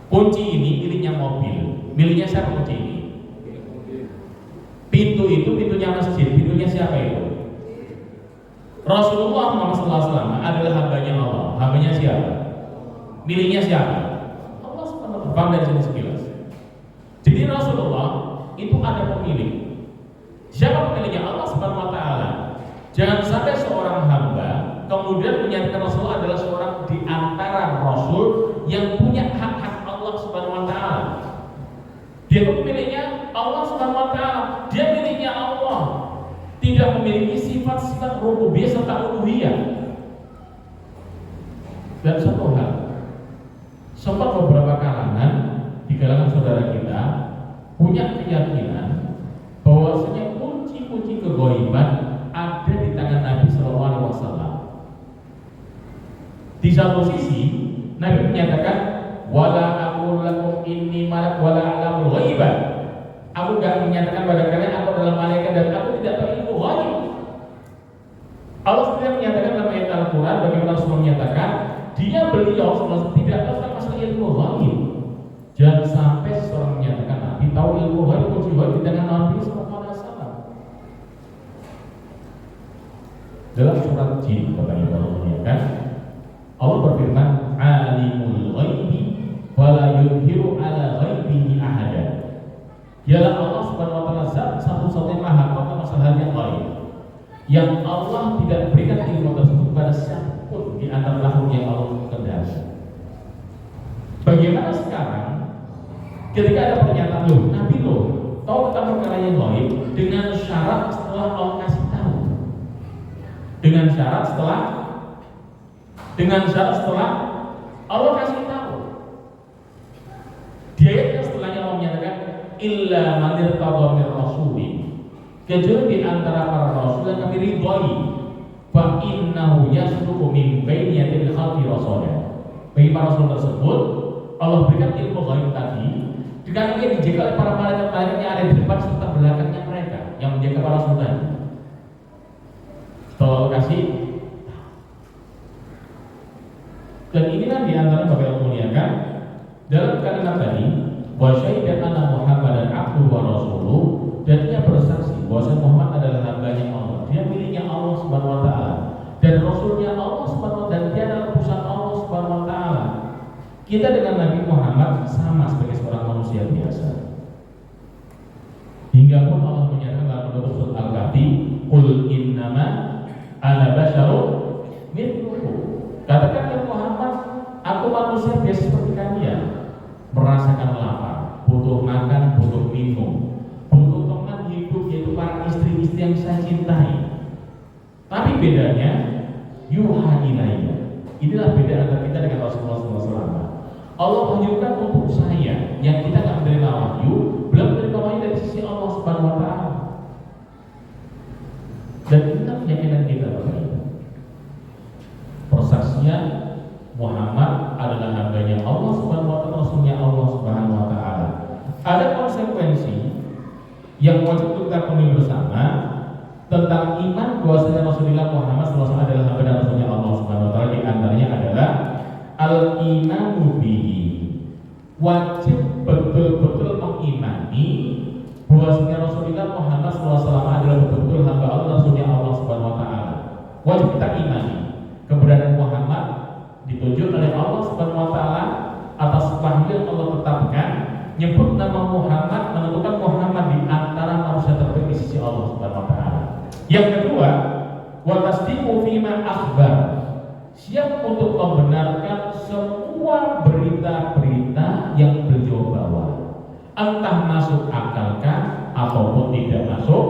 A: Kunci ini miliknya mobil. Miliknya siapa kunci ini? Pintu itu pintunya masjid. Pintunya siapa itu? Rasulullah Muhammad SAW adalah hambanya Allah. Hambanya siapa? Miliknya siapa? Allah SWT. Paham dari sini sekilas. Jadi Rasulullah itu ada pemilik. Siapa pemiliknya? Allah Subhanahu wa taala. Jangan sampai seorang hamba kemudian menyatakan Rasulullah adalah seorang di antara rasul yang punya hak-hak Allah Subhanahu wa taala. Dia pemiliknya Allah Subhanahu wa taala. Dia miliknya Allah. Tidak memiliki sifat-sifat rububiyah serta uluhiyah. Dan satu hal, sempat beberapa kalangan di kalangan saudara kita punya keyakinan bahwasanya kunci-kunci keghaiban ada di tangan Nabi Sallallahu Alaihi Wasallam. Di satu sisi, Nabi menyatakan, wala aqulu lakum inni malak wala a'lamul ghaiba. Aku tidak menyatakan pada kalian aku adalah malaikat dan aku tidak tahu ilmu ghaib. Allah sendiri menyatakan dalam ayat Al-Quran, bagaimana Rasulullah menyatakan beliau tidak tahu tentang masalah ilmu ghaib. Jangan sampai seorang menyatakan Nabi tahu ilmu ghaib, kunci ghaib di tangan Nabi Sallallahu Alaihi Wasallam. Dalam surat Jin, Bapak Ibu menyatakan Allah berfirman, alimul ghaibi wala yudhiru ala ghaibihi ahada. Dialah Allah Subhanahu wa taala zat satu-satunya maha tahu masalah yang ghaib, yang Allah tidak berikan ilmu tersebut pada siapapun di antara makhluk yang Allah kendaki. Bagaimana sekarang ketika ada pernyataan Nabi tahu tentang perkara yang ghaib dengan syarat setelah Allah kasih tahu. Dengan syarat setelah Dengan syarat setelah Allah kasih tahu. Di ayat yang setelahnya Allah menyatakan illa man irtadha min rasulin, kecuali di antara para rasul yang kami ridhoi, fa innahu yasluku min baini yadil khalqi rasulan. Bagi para rasul tersebut Allah berikan ilmu ghaib tadi, dengan ia dijaga oleh para malaikat yang ada di depan serta belakangnya mereka yang menjaga para rasul tadi. Setelah Allah kasih. Dan inilah di antara Bapak yang muliakan dalam kalimat tadi, wa syahida anna Muhammadan abduhu wa rasuluh, dan dia bersaksi bahwa Muhammad adalah hambanya Allah, dia miliknya Allah Subhanahu wa taala, dan rasulnya Allah Subhanahu wa taala, dan dia adalah utusan Allah Subhanahu wa taala. Kita dengan Nabi Muhammad sama sebagai seorang manusia biasa. Hingga pun Allah menyatakan dalam surat Al-Kahfi, qul innama ana basyarun mithlukum. Katakan ya Muhammad, aku manusia biasa seperti kalian, merasakan lapar, butuh makan, butuh minum, butuh teman hidup, yaitu para istri-istri yang saya cintai. Tapi bedanya, yuha ilayya. Inilah beda antara kita dengan Rasulullah SAW. Allah wahyukan untuk saya, yang kita nggak menerima wahyu, belum menerima wahyu dari sisi Allah Subhanahu wa taala. Dan kita keyakinan kita, persaksian Muhammad adalah hambanya Allah Subhanahu wa taala, rasulnya Allah Subhanahu wa taala. Ada konsekuensi yang wajib kita penuhi bersama tentang iman bahwasanya Rasulullah Muhammad SAW adalah hamba dan rasulnya Allah Subhanahu wa taala. Di antaranya adalah al-imanu bihi. Wajib betul-betul mengimani bahwasanya Rasulullah Muhammad SAW adalah betul-betul hamba Allah, rasulnya Allah Subhanahu wa taala. Wajib kita imani keberadaan Muhammad ditunjuk oleh Allah Subhanahu wa taala atas wahyu yang Allah tetapkan, nyebut nama Muhammad, menentukan Muhammad di antara manusia terbaik di sisi Allah Subhanahu wa taala. Yang kedua, wa tasdiqu fima akhbar. Siap untuk membenarkan semua berita-berita yang beliau bawa. Entah masuk akalkah ataupun tidak masuk.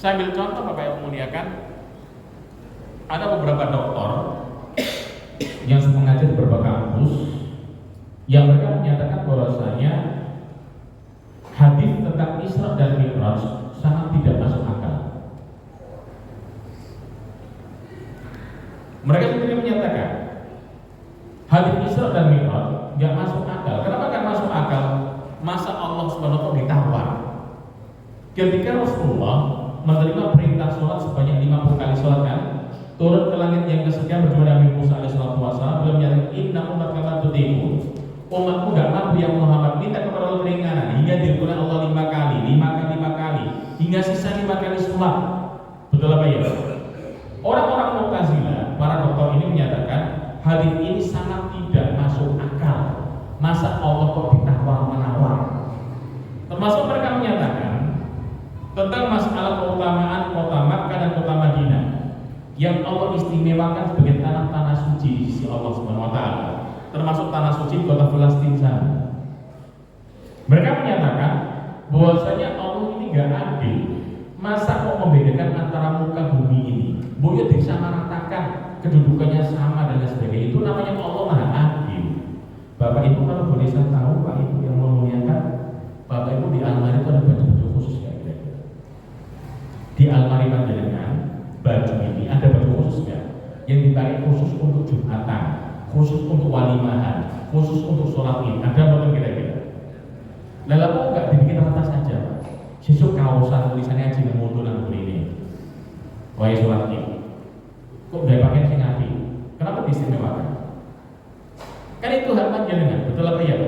A: Saya ambil contoh Bapak yang memuliakan. Ada beberapa dokter yang mengajar di beberapa kampus yang mereka menyatakan bahwasanya hadis tentang Isra dan Mi'raj sangat tidak masuk akal. Mereka sendiri menyatakan hadis Isra dan Mi'raj nggak masuk akal. Kenapa nggak masuk akal? Masa Allah Subhanahu wa taala ditawar? Ketika Rasulullah menerima perintah sholat sebanyak 50 kali sholat kan, turun ke langit yang kesekian berjumpa Nabi Musa alaihissalatu wassalam, beliau menyatakan inna umat kama tutiku, umatmu gak mampu yang Muhammad, minta kepada Allah keringanan hingga dilakukan Allah 5 kali hingga sisa 5 kali sholat. Betul apa ya? Orang-orang Mu'tazilah, para dokter ini menyatakan hadis ini sangat tidak masuk akal. Masa Allah kok ditawar-menawar? Termasuk mereka menyatakan tentang masalah keutamaan kota Makkah dan kota Madinah yang Allah istimewakan sebagai tanah-tanah suci di sisi Allah Subhanahu wa taala, termasuk tanah suci kota Palestina sana. Mereka menyatakan bahwasanya Allah ini enggak adil. Masa kok membedakan antara muka bumi ini? Boleh disamaratakan, kedudukannya sama dan sebagainya. Itu namanya Allah Maha Adil. Bapak Ibu kalau boleh saya tahu, Pak Ibu yang memuliakan, Bapak Ibu di almari itu ada baju-baju khusus ya kira-kira? Di almari panjenengan baju ini ada baju khusus nggak? Yang dipakai khusus untuk Jumatan, khusus untuk walimahan, khusus untuk sholat id, ada apa kira-kira? Lalu kok nggak dibikin rata saja, Pak? Sesuk kaosan tulisannya Haji Mutu nang ini, wahai sholat id. Kok nggak pakai sing api? Kenapa diistimewakan? Kan itu hak panjenengan, betul apa ya?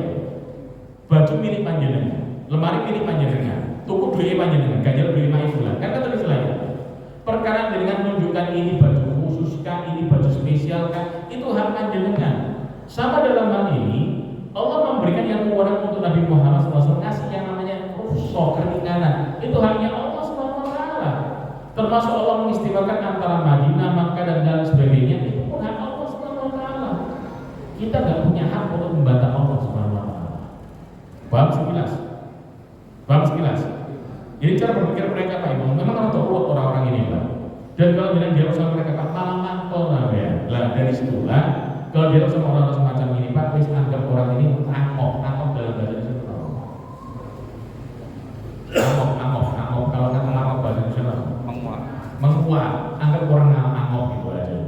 A: Baju milik panjenengan, lemari milik panjenengan, tuku duit panjenengan, ganjil beli 5 bulan, kan kata istilahnya. Perkara dengan menunjukkan ini baju khusus kah, ini baju spesial kah, itu hak panjenengan. Sama dalam hal ini, Allah memberikan yang wewenang untuk Nabi Muhammad SAW ngasih yang namanya rukhsah, keringanan. Itu haknya Allah Subhanahu wa taala. Termasuk Allah mengistimewakan antara Madinah, Makkah dan lain sebagainya, itu pun hak Allah Subhanahu wa taala. Kita nggak punya hak untuk membantah Allah Subhanahu wa taala. Paham sekilas? Paham sekilas? Jadi cara berpikir mereka Pak Ibu, memang orang urut orang-orang ini Pak. Dan kalau bilang dia usaha mereka Pak, malah mantol dari situlah kalau dia sama orang semacam ini, Pak, wis anggap orang ini angop dalam bahasa Indonesia. Angop kalau kata angop bahasa Indonesia menguat, anggap orang angop gitu aja.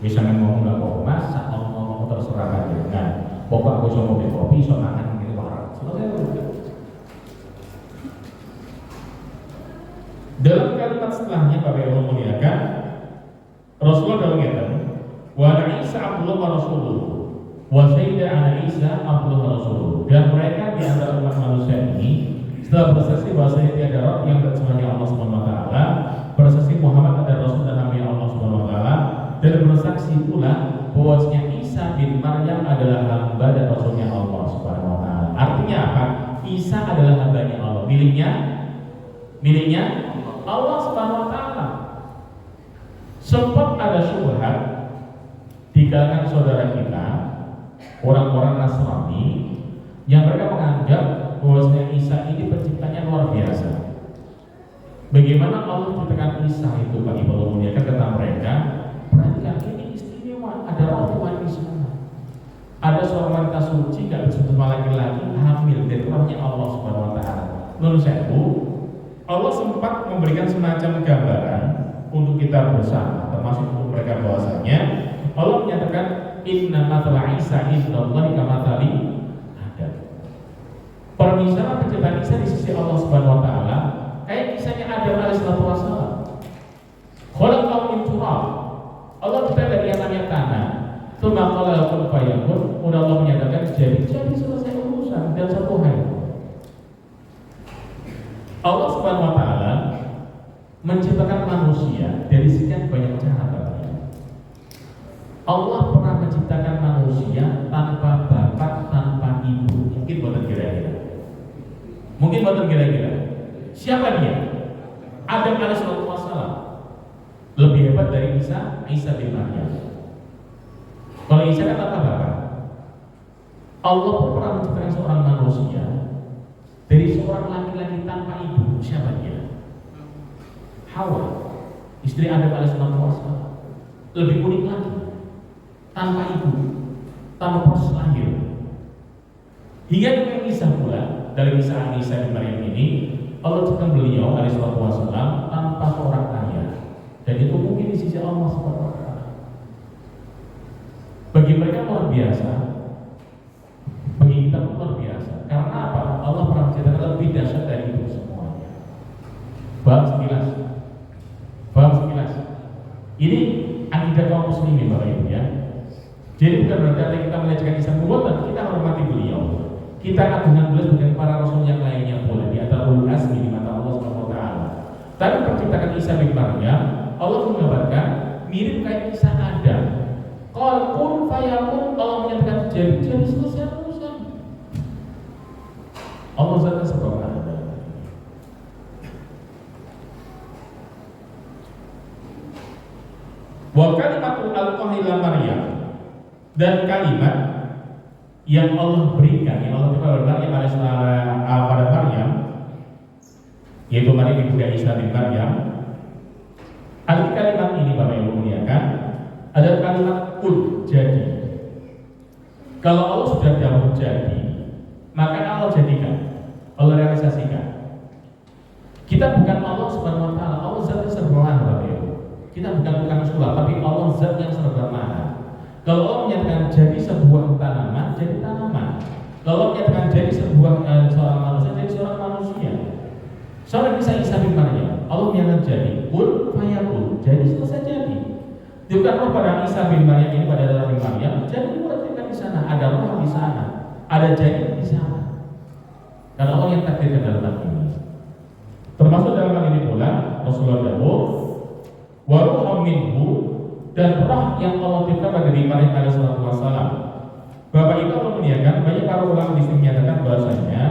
A: Bisa ngomong nggak mau masak, ngomong terserah aja. Nah, pokok aku mau minum kopi, so makan gitu warak. Selesai. Dalam kalimat setelahnya Bapak Ibu muliakan, Rasulullah dalam ngeten, wa Isa Abdullah wa Rasulullah, wa Sayyidah ana Isa Abdullah wa Rasulullah. Dan mereka di antara umat manusia ini setelah bersaksi bahwa tiada roh yang kecuali Allah Subhanahu wa taala, bersaksi Muhammad adalah Rasul dan Nabi Allah Subhanahu wa taala, dan bersaksi pula bahwasanya Isa bin Maryam adalah hamba dan rasulnya Allah Subhanahu wa taala. Artinya apa? Isa adalah hambanya Allah, miliknya Allah Subhanahu wa taala. Sempat ada syubhat di kalangan saudara kita, orang-orang Nasrani, yang mereka menganggap bahwasanya Isa ini penciptanya luar biasa. Bagaimana Allah menciptakan Isa itu, Pak Ibu muliakan, kata mereka, perhatikan ini istimewa, ada roh Tuhan di sana. Ada seorang wanita suci nggak bersama laki-laki hamil dari rohnya Allah Subhanahu wa taala. Menurut saya, Allah sempat memberikan semacam gambaran untuk kita bersama, termasuk untuk mereka bahwasanya Allah menyatakan inna mathala Isa indallahi kamathali Adam. Permisalan penciptaan Isa di sisi Allah Subhanahu wa taala kayak kisahnya Adam alaihissalatu wassalam. Khalaqahu min turab. Allah mencipta dari yang namanya tanah. Tsumma qala kun fayakun. Kemudian Allah menyatakan jadi selesai urusan dan satu hari. Allah Subhanahu wa taala menciptakan manusia dari sekian banyak cara. Allah pernah menciptakan manusia tanpa bapak, tanpa ibu. Mungkin buatan kira-kira. Siapa dia? Adam alaihissalatu wassalam. Lebih hebat dari Isa bin Maryam. Kalau Isa kan tanpa bapak. Allah pun pernah menciptakan seorang manusia dari seorang laki-laki tanpa ibu. Siapa dia? Hawa, istri Adam alaihissalatu wassalam. Lebih unik lagi, tanpa ibu, tanpa proses lahir. Hingga dengan Isa pula, dari Isa bin Maryam ini, Allah ciptakan beliau alaihissalatu wassalam tanpa seorang ayah. Dan itu mungkin di sisi Allah Subhanahu wa taala. Bagi mereka luar biasa, bagi kita pun luar biasa. Karena apa? Allah pernah menciptakan lebih dahsyat dari itu semuanya. Bab sekilas. Ini akidah kaum muslimin Bapak Ibu ya. Jadi bukan berarti kita melecehkan Isa dan kita hormati beliau. Kita agungan beliau dengan para rasul yang lainnya pula di antara ulul azmi di mata Allah Subhanahu wa taala. Tapi penciptakan Isa bin Maryam, Allah menggambarkan mirip kayak kisah Adam. Qul kun fayakun, Allah menyatakan jadi selesai urusan. Allah zatnya sebab ada. Wa kalimatul alqahila Maryam, dan kalimat yang Allah berikan, yang Allah berikan pada Maryam, yaitu Maryam ibu dari Isa bin Maryam. Arti kalimat ini Bapak Ibu muliakan adalah kalimat kul, jadi. Kalau Allah sudah jauh jadi, maka Allah jadikan, Allah realisasikan. Kita bukan Allah Subhanahu wa taala, Allah zatnya serba Bapak Ibu. Kita bukan tukang sulap, tapi Allah zat yang serba mana. Kalau Allah menyatakan jadi sebuah tanaman, jadi tanaman. Kalau Allah menyatakan jadi seorang manusia, jadi seorang manusia. Soalnya bisa Isa bin Maryam, Allah menyatakan jadi kun fayakun, jadi selesai jadi. Bukan roh pada Isa bin Maryam ini pada dalam Maryam, jadi berarti di sana ada roh di sana, ada jadi di sana. Karena Allah yang takdirkan dalam hal ini. Termasuk dalam hal ini pula Rasulullah Dawud wa ruhum minhu, dan roh yang Allah ciptakan dari Maryam alaihissalatu wassalam. Bapak Ibu Allah muliakan, banyak para ulama di sini menyatakan bahwasanya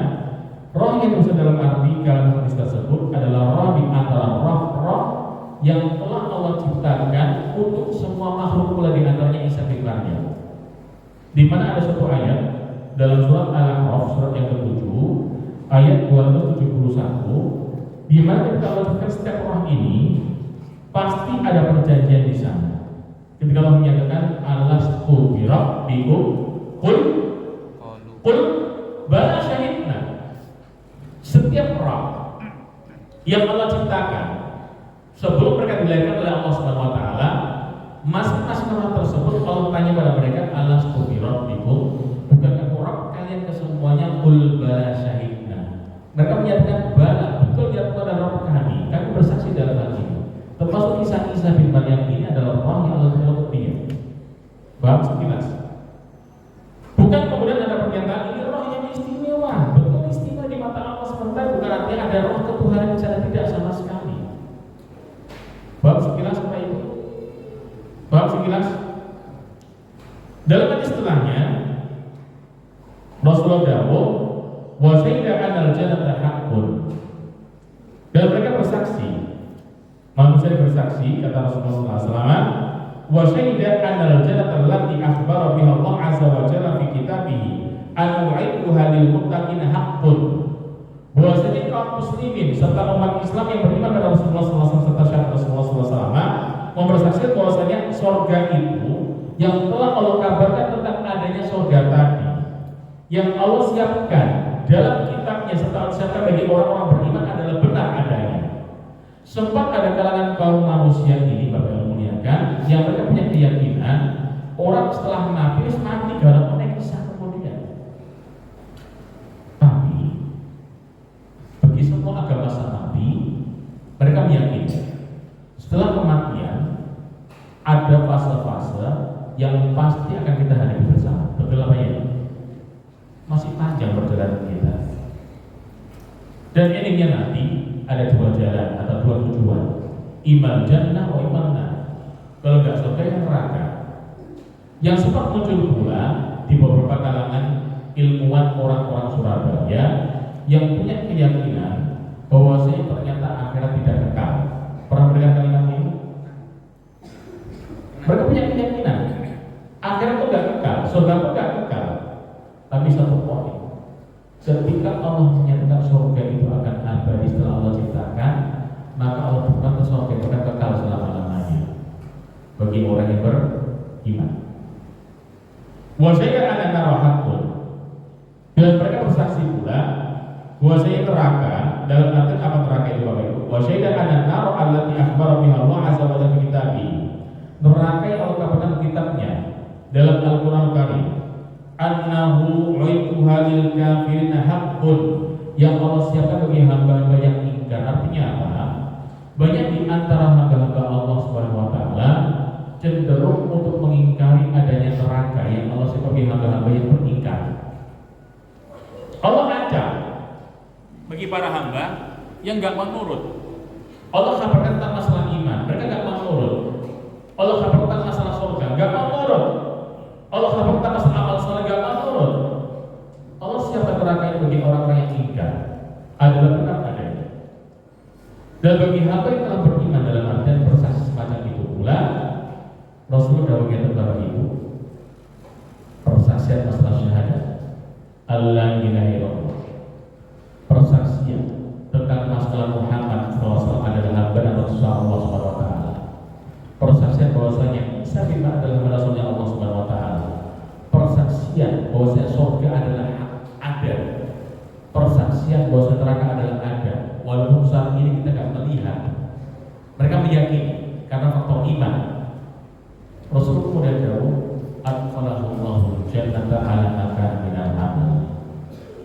A: roh yang bisa dalam arti dalam hadis tersebut adalah roh di antara roh-roh yang telah Allah ciptakan untuk semua makhluk pula di antaranya Isa bin Maryam. Di mana ada satu ayat dalam surat Al-A'raf, surat yang ke-7 ayat 271, di mana kita Allah ciptakan setiap roh ini pasti ada perjanjian di sana. Ketika Allah menyatakan alastu bi rabbikum qul bala syahidna. Setiap roh yang Allah ciptakan sebelum mereka dilahirkan oleh Allah Subhanahu wa taala, masing-masing roh tersebut Allah tanya pada mereka alastu bi rabbikum, bukankah Rob kalian kesemuanya qul bala syahidna. Mereka menyatakan bala, betul dia kepada Rob kami bersaksi dalam hal ini. Termasuk kisah-kisah bin Maryam ini adalah roh yang Allah telah dia. Paham sekilas? Bukan kemudian ada pernyataan ini roh yang istimewa, betul istimewa di mata Allah sementara bukan artinya ada roh ketuhanan di sana, tidak sama sekali. Paham sekilas apa itu? Paham sekilas? Dalam hadis setelahnya Rasulullah dawuh wa sayda anal jannata haqqun. Dan mereka bersaksi, manusia bersaksi, kata Rasulullah SAW, wa syahida anal jannata allati akhbara biha Allah azza wa jalla fi kitabih an u'idduha lil muttaqin haqqun. Bahwasanya kaum muslimin serta umat Islam yang beriman kepada Rasulullah SAW serta syahadat Rasulullah SAW mempersaksikan bahwasanya surga itu yang telah Allah kabarkan tentang adanya surga tadi, yang Allah siapkan dalam kitabnya serta siapkan bagi orang-orang beriman adalah benar adanya. Sempat ada kalangan kaum manusia ini Bapak yang muliakan, yang mereka punya keyakinan orang setelah mati karena mereka kisah kemudian. Tapi bagi semua agama salafi, mereka meyakini setelah kematian ada fase-fase yang pasti akan kita hadapi bersama. Betul apa ya? Masih panjang perjalanan kita. Dan endingnya nanti ada dua jalan atau dua tujuan, iman jannah wa iman nar. Kalau nggak surga yang neraka. Yang sempat muncul pula di beberapa kalangan ilmuwan orang-orang Surabaya yang punya keyakinan bahwasanya ternyata akhirat tidak kekal. Pernah mendengar kalimat ini? Mereka punya keyakinan akhirat itu nggak kekal, surga itu nggak kekal. Tapi satu poin, ketika Allah menyatakan surga itu akan abadi setelah Allah ciptakan, maka Allah bukan surga itu akan kekal selama-lamanya bagi orang yang beriman. Bahwasanya ada neraka, dan mereka bersaksi pula bahwasanya neraka dalam arti apa neraka itu Bapak Ibu? Bahwasanya ada neraka allati akhbara biha Allah azza wa jalla fi kitabih. Neraka yang Allah kabarkan kitabnya dalam Al-Qur'an Karim. Annahu u'idduha lil kafirin haqqun, yang Allah siapkan bagi hamba-hamba yang ingkar. Artinya apa? Banyak di antara hamba-hamba Allah Subhanahu wa taala cenderung untuk mengingkari adanya neraka yang Allah siapkan bagi hamba-hamba yang beringkar. Allah ancam bagi para hamba yang enggak menurut. Allah kabarkan tentang masalah iman, mereka enggak menurut. Allah kabarkan tentang masalah surga, enggak menurut. Allah kabarkan tentang masalah amal saleh, enggak menurut. Allah siapkan neraka yang bagi orang-orang yang ingkar adalah benar adanya. Dan bagi hamba yang telah beriman dalam artian bersaksi semacam itu pula, Rasulullah dawuhnya kepada ibu persaksian masalah syahadat Allah ilaha illallah, persaksian tentang masalah Muhammad SAW adalah hamba dan Rasulullah Allah Subhanahu wa taala, persaksian bahwasanya Isa bin Maryam adalah Rasulnya Allah Subhanahu wa taala, persaksian bahwasanya surga adalah ada, persaksian bahwasanya neraka adalah ada. Walaupun saat ini kita tidak melihat, mereka meyakini karena faktor iman. Rasulullah kemudian jauh, adkhalahullahu jannata ala makan minal amal.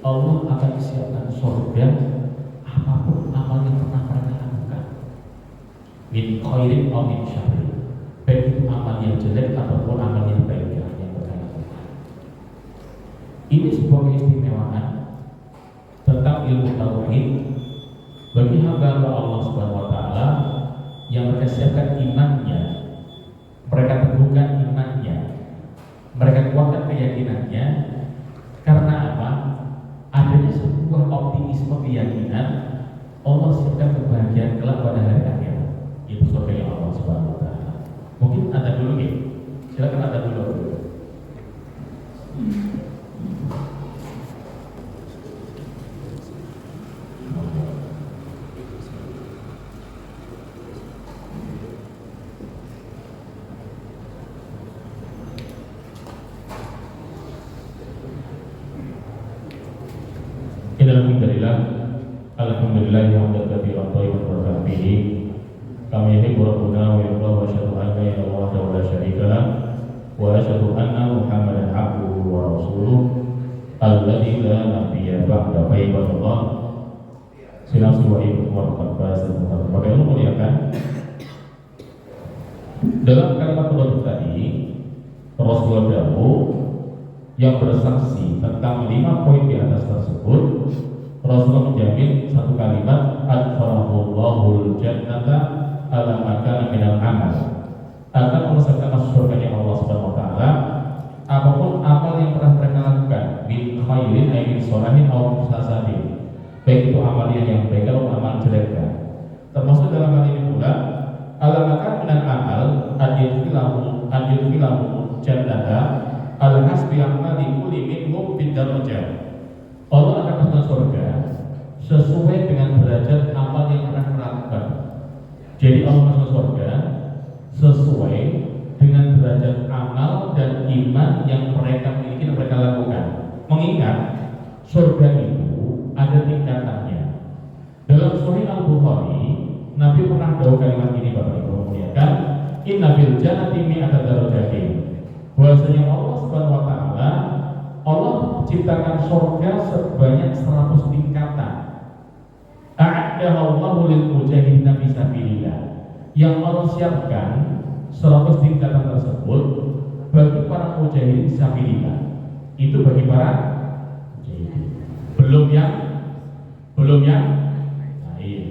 A: Allah akan siapkan surga apapun amal yang pernah mereka lakukan, min khairin aw min syarrin, baik itu amal yang jelek ataupun amal yang baik yang mereka lakukan. Ini sebuah keistimewaan tentang ilmu tauhid bagi hamba Allah Subhanahu wa taala yang mereka siapkan imannya, mereka teguhkan imannya, mereka kuatkan keyakinannya. Karena apa? Adanya sebuah optimisme keyakinan Allah siapkan kebahagiaan kelak pada hari akhirat, itu surga Allah Subhanahu wa taala. Mungkin ada dulu ya, silakan ada dulu. Alhamdulillah hamdan katsiran thayyiban mubarakan fihi kama yuhibbu rabbuna wa yarda wa asyhadu an la ilaha illallah wahdahu la syarika lah wa asyhadu anna Muhammadan abduhu wa rasuluh alladzi la nabiyya ba'da fa ibadallah sinafsi wa ibu wa qadbas maka ilmu muliakan dalam kalimat penutup tadi Rasulullah dahulu yang bersaksi tentang 5 poin di atas tersebut, Rasulullah menjamin satu kalimat adkhalahullahu jannata ala makana minal amal, akan mengesahkan masuk surganya Allah Subhanahu wa taala apapun amal yang pernah mereka lakukan min khairin ay min sholahin aw mustasadin, baik itu amalan yang baik atau amal jelek. Termasuk dalam hal ini pula ala makana minal amal adillahu jannata al-hasbi amali kulli minhum bidarajat. Allah akan masuk surga sesuai dengan derajat amal yang pernah melakukan. Jadi Allah masuk surga sesuai dengan derajat amal dan iman yang mereka miliki dan mereka lakukan. Mengingat surga itu ada tingkatannya. Dalam Sahih Al-Bukhari, Nabi pernah tahu kalimat ini Bapak Ibu memuliakan, inna fil jannati mi'ata darajatin. Bahwasanya Allah Subhanahu wa taala Allah ciptakan surga sebanyak 100 tingkatan. A'addahallahu lil mujahidin fi sabilillah. Yang Allah siapkan 100 tingkatan tersebut bagi para mujahidin fi sabilillah. Itu bagi para mujahidin. Belum yang lain.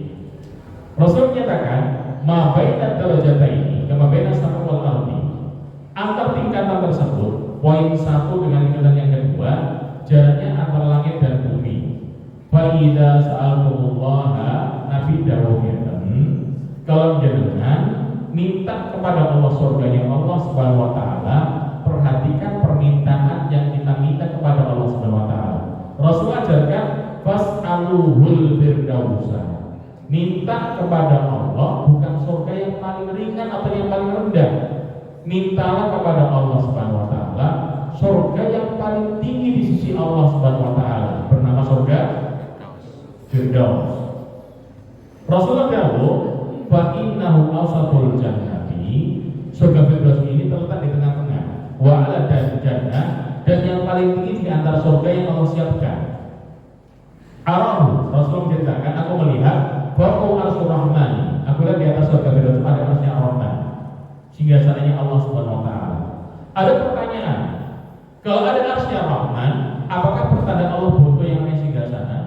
A: Rasul menyatakan ma baina darajataini kama baina sama wal ardi. Antar tingkatan tersebut, poin 1 dengan tingkatan yang kedua, jaraknya antara langit dan bumi. Fa idza sa'altumullaha nabi dawuhkan, kalau jenengan minta kepada Allah surganya Allah Subhanahu wa taala, perhatikan permintaan yang kita minta kepada Allah Subhanahu wa taala. Rasul ajarkan fas'aluhul firdausa. Minta kepada Allah bukan surga yang paling ringan atau yang paling rendah. Mintalah kepada Allah Subhanahu wa taala surga yang paling tinggi di sisi Allah Subhanahu wa taala, bernama surga Firdaus. Rasulullah dahulu fa innahu awsatul jannati, surga Firdaus ini terletak di tengah-tengah, wa ala jannah, dan yang paling tinggi di antara surga yang Allah siapkan. Arahu, Rasulullah menceritakan, aku melihat bahwa Arsyur Rahman, aku lihat di atas surga Firdaus ada Arsy Ar-Rahman, singgasananya Allah Subhanahu wa taala. Ada pertanyaan, kalau ada Arsy Ar-Rahman, apakah pertanda Allah butuh yang namanya singgasana?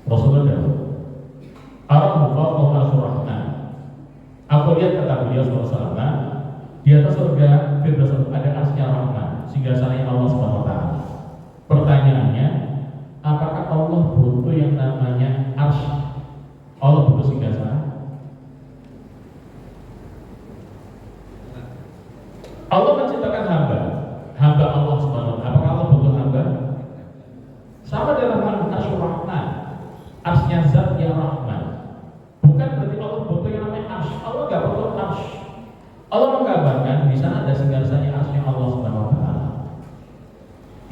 A: Rasulullah dahulu Arahu fawqa Arsyur Rahman. Aku lihat kata beliau sallallahu di atas surga Firdaus ada Arsy Ar-Rahman, singgasananya Allah Subhanahu wa taala. Pertanyaannya, apakah Allah butuh yang namanya arsy? Allah butuh singgasana? Allah menciptakan hamba Allah Subhanahu wa taala. Apakah Allah butuh hamba? Sama dalam hal Arsyur Rahman, arsy-nya zat yang Rahman. Bukan berarti Allah butuh yang namanya arsy. Allah enggak butuh arsy. Allah menggambarkan di sana ada singgasananya arsy Allah Subhanahu wa taala.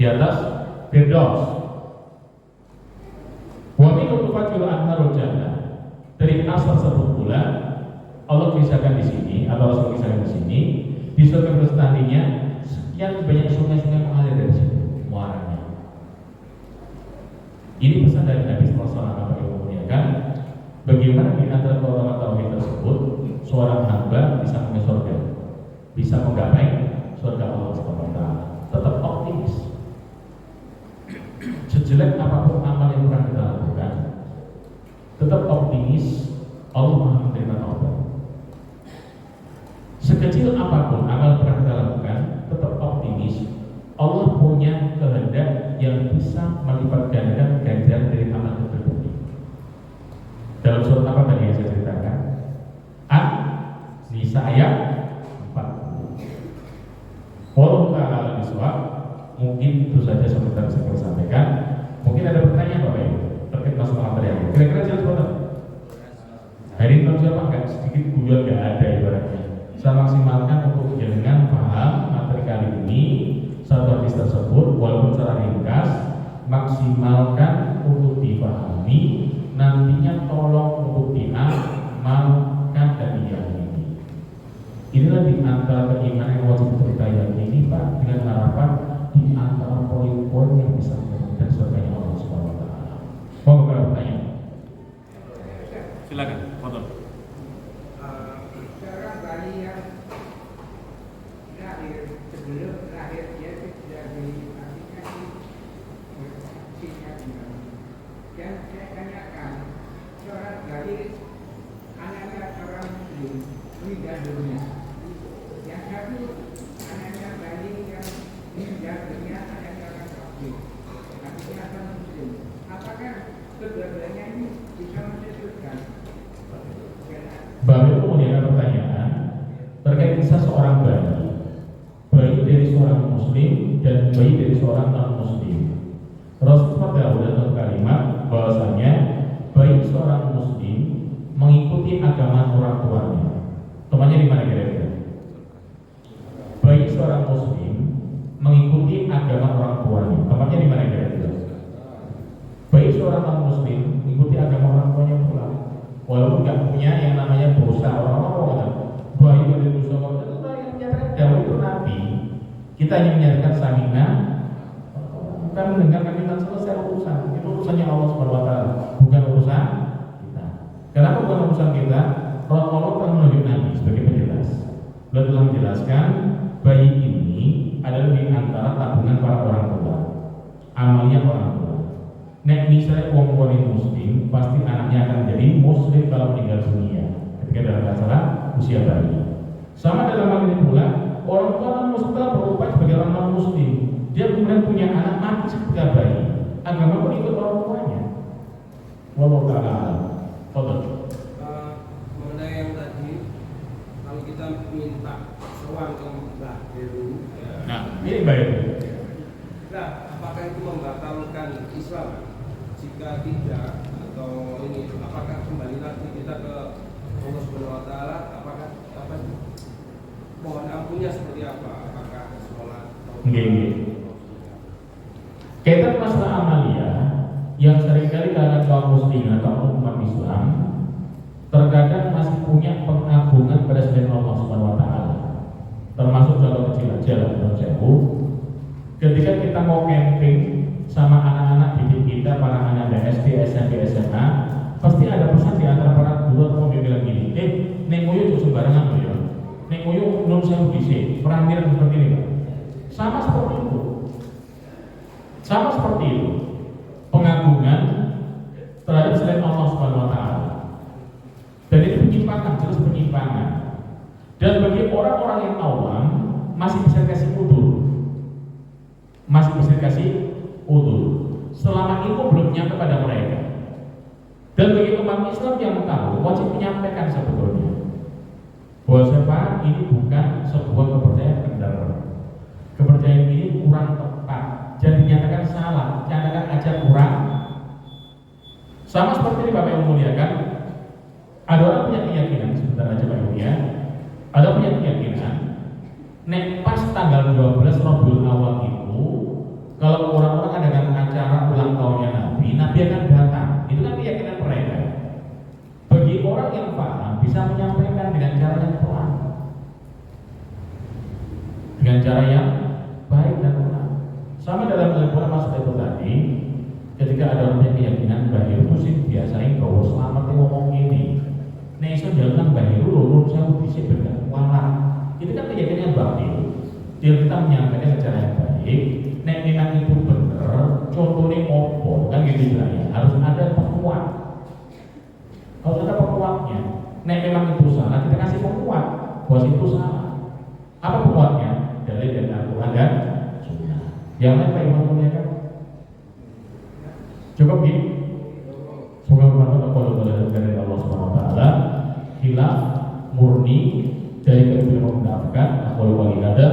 A: Di atas Firdaus. Wa min tufatul anharul jannah. Dari asal tersebut pula Allah kisahkan di sini atau Rasul kisahkan di sini, di surga Firdaus nantinya sekian banyak sungai-sungai mengalir dari situ muaranya. Ini pesan dari Nabi sallallahu alaihi wasallam yang memuliakan, bagaimana di antara keutamaan tauhid tersebut seorang hamba bisa masuk surga, bisa menggapai surga Allah Subhanahu wa taala. Tetap optimis. Sejelek apapun amal yang pernah kita lakukan, tetap optimis Allah Maha menerima taubat. Sekecil apapun amal pernah kita lakukan, tetap optimis Allah punya kehendak yang bisa melipat gandakan ganjaran dari amal tersebut. Dalam surat apa tadi yang saya ceritakan? An-Nisa ayat 40. Wallahu ta'ala bisawab. Mungkin itu saja sebentar saya sampaikan. Mungkin ada pertanyaan Bapak Ibu terkait masalah materi ini. Kira-kira jelas Bapak? Hari ini kalau siapa agak sedikit guyon nggak ada ibaratnya. Saya maksimalkan untuk jangan paham materi kali ini. Satu maksimalkan untuk dipahami, nantinya tolong untuk diamalkan dan diyakini. Inilah di antara keimanan yang wajib kita yakini, Pak, dengan harapan di antara poin-poin yang bisa memberikan surganya Allah Subhanahu wa taala. Mau bertanya? Silakan, foto.
B: Seorang bayi yang lahir sebelum lahir dia tidak dipastikan vaksinnya gimana. Dan saya tanyakan, seorang bayi anaknya seorang muslim meninggal dunia. Yang satu anaknya bayi yang meninggal dunia anaknya orang kafir, artinya orang muslim. Apakah kedua-duanya ini bisa menentukan?
A: Bapak Ibu punya pertanyaan terkait kisah seorang bayi dari seorang muslim dan bayi dari seorang non muslim. Rasulullah dalam kalimat bahwasanya bayi seorang muslim mengikuti agama orang tuanya. Temannya di mana kira-kira? Bayi seorang muslim mengikuti agama orang tuanya. Temannya di mana kira-kira? Bayi seorang non muslim mengikuti agama orang tuanya pula. Walaupun nggak punya yang namanya dosa, orang-orang bayi dari dosa, itu yang menyatakan jauh itu Nabi. Kita hanya menyatakan samina, bukan mendengarkan kita selesai urusan. Itu urusannya Allah Subhanahu wa taala, bukan urusan kita. Kenapa bukan urusan kita? Allah telah menunjuk Nabi sebagai penjelas. Beliau telah menjelaskan bayi ini adalah di antara tabungan para orang tua, amalnya orang tua. Nek misalnya orang muslim, pasti anaknya akan menjadi muslim kalau meninggal dunia ketika dalam masalah usia bayi. Sama dalam hal ini pula, orang tua non muslim berupaya sebagai orang non muslim. Dia kemudian punya anak mati ketika bayi, agama pun ikut orang tuanya. Wallahu ta'ala.
C: Mengenai yang tadi, kalau kita minta sowan ke Mbah Heru,
A: nah ini baik.
C: Nah, apakah itu membatalkan Islam? Jika tidak, atau ini, apakah kembali lagi kita ke Allah Subhanahu wa taala? Apakah mohon ampunnya seperti apa? Apakah sholat atau
A: Kaitan masalah amalia yang seringkali kalangan kaum muslimin atau umat Islam terkadang masih punya pengagungan pada selain Allah Subhanahu wa taala. Termasuk contoh kecil aja lah, ketika kita mau camping sama anak-anak didik kita, para anak SD, SMP, SMA, pasti ada pesan di antara para guru atau bilang gini, nek moyo itu sembarangan loh ya, nek moyo belum saya bisa perampilan seperti ini, Pak. Sama seperti itu, pengagungan terhadap selain Allah Subhanahu wa taala. Dan itu penyimpangan, terus penyimpangan. Dan bagi orang-orang yang awam masih bisa kasih udur, selama itu belum nyampe pada mereka. Dan bagi umat Islam yang tahu, wajib menyampaikan sebetulnya bahwa ini bukan sebuah kepercayaan benar. Kepercayaan ini kurang tepat, jadi dinyatakan salah, dinyatakan aja kurang. Sama seperti ini Bapak yang memuliakan, ada orang punya keyakinan, sebentar aja Pak Ibu ya, ada punya keyakinan, nek pas tanggal 12 Rabiul Awal itu, kalau orang-orang adakan acara ulang tahunnya Nabi akan datang. Itu kan keyakinan mereka. Bagi orang yang paham bisa menyampaikan dengan cara yang pelan, dengan cara yang baik dan pelan. Sama dalam Al-Quran maksud itu tadi, ketika ada orang yang keyakinan bahir itu sih biasanya bahwa selamat yang ngomong ini. Nah itu jangan bahir lulur saya bisa berkata itu kan keyakinan batil. Dia kita menyampaikan cara yang baik. Nek memang itu benar, contohnya opo kan gitu ya. Harus ada penguat. Harus ada penguatnya. Nek memang itu salah, kita kasih penguat bahwa itu salah. Apa penguatnya? Dalil dari Al-Quran dan Sunnah. Yang lain Pak Imam punya kan? Cukup gitu. Semoga bermanfaat dari Allah Subhanahu wa taala. Hilaf murni dari kebijakan menggunakan aku lupa ada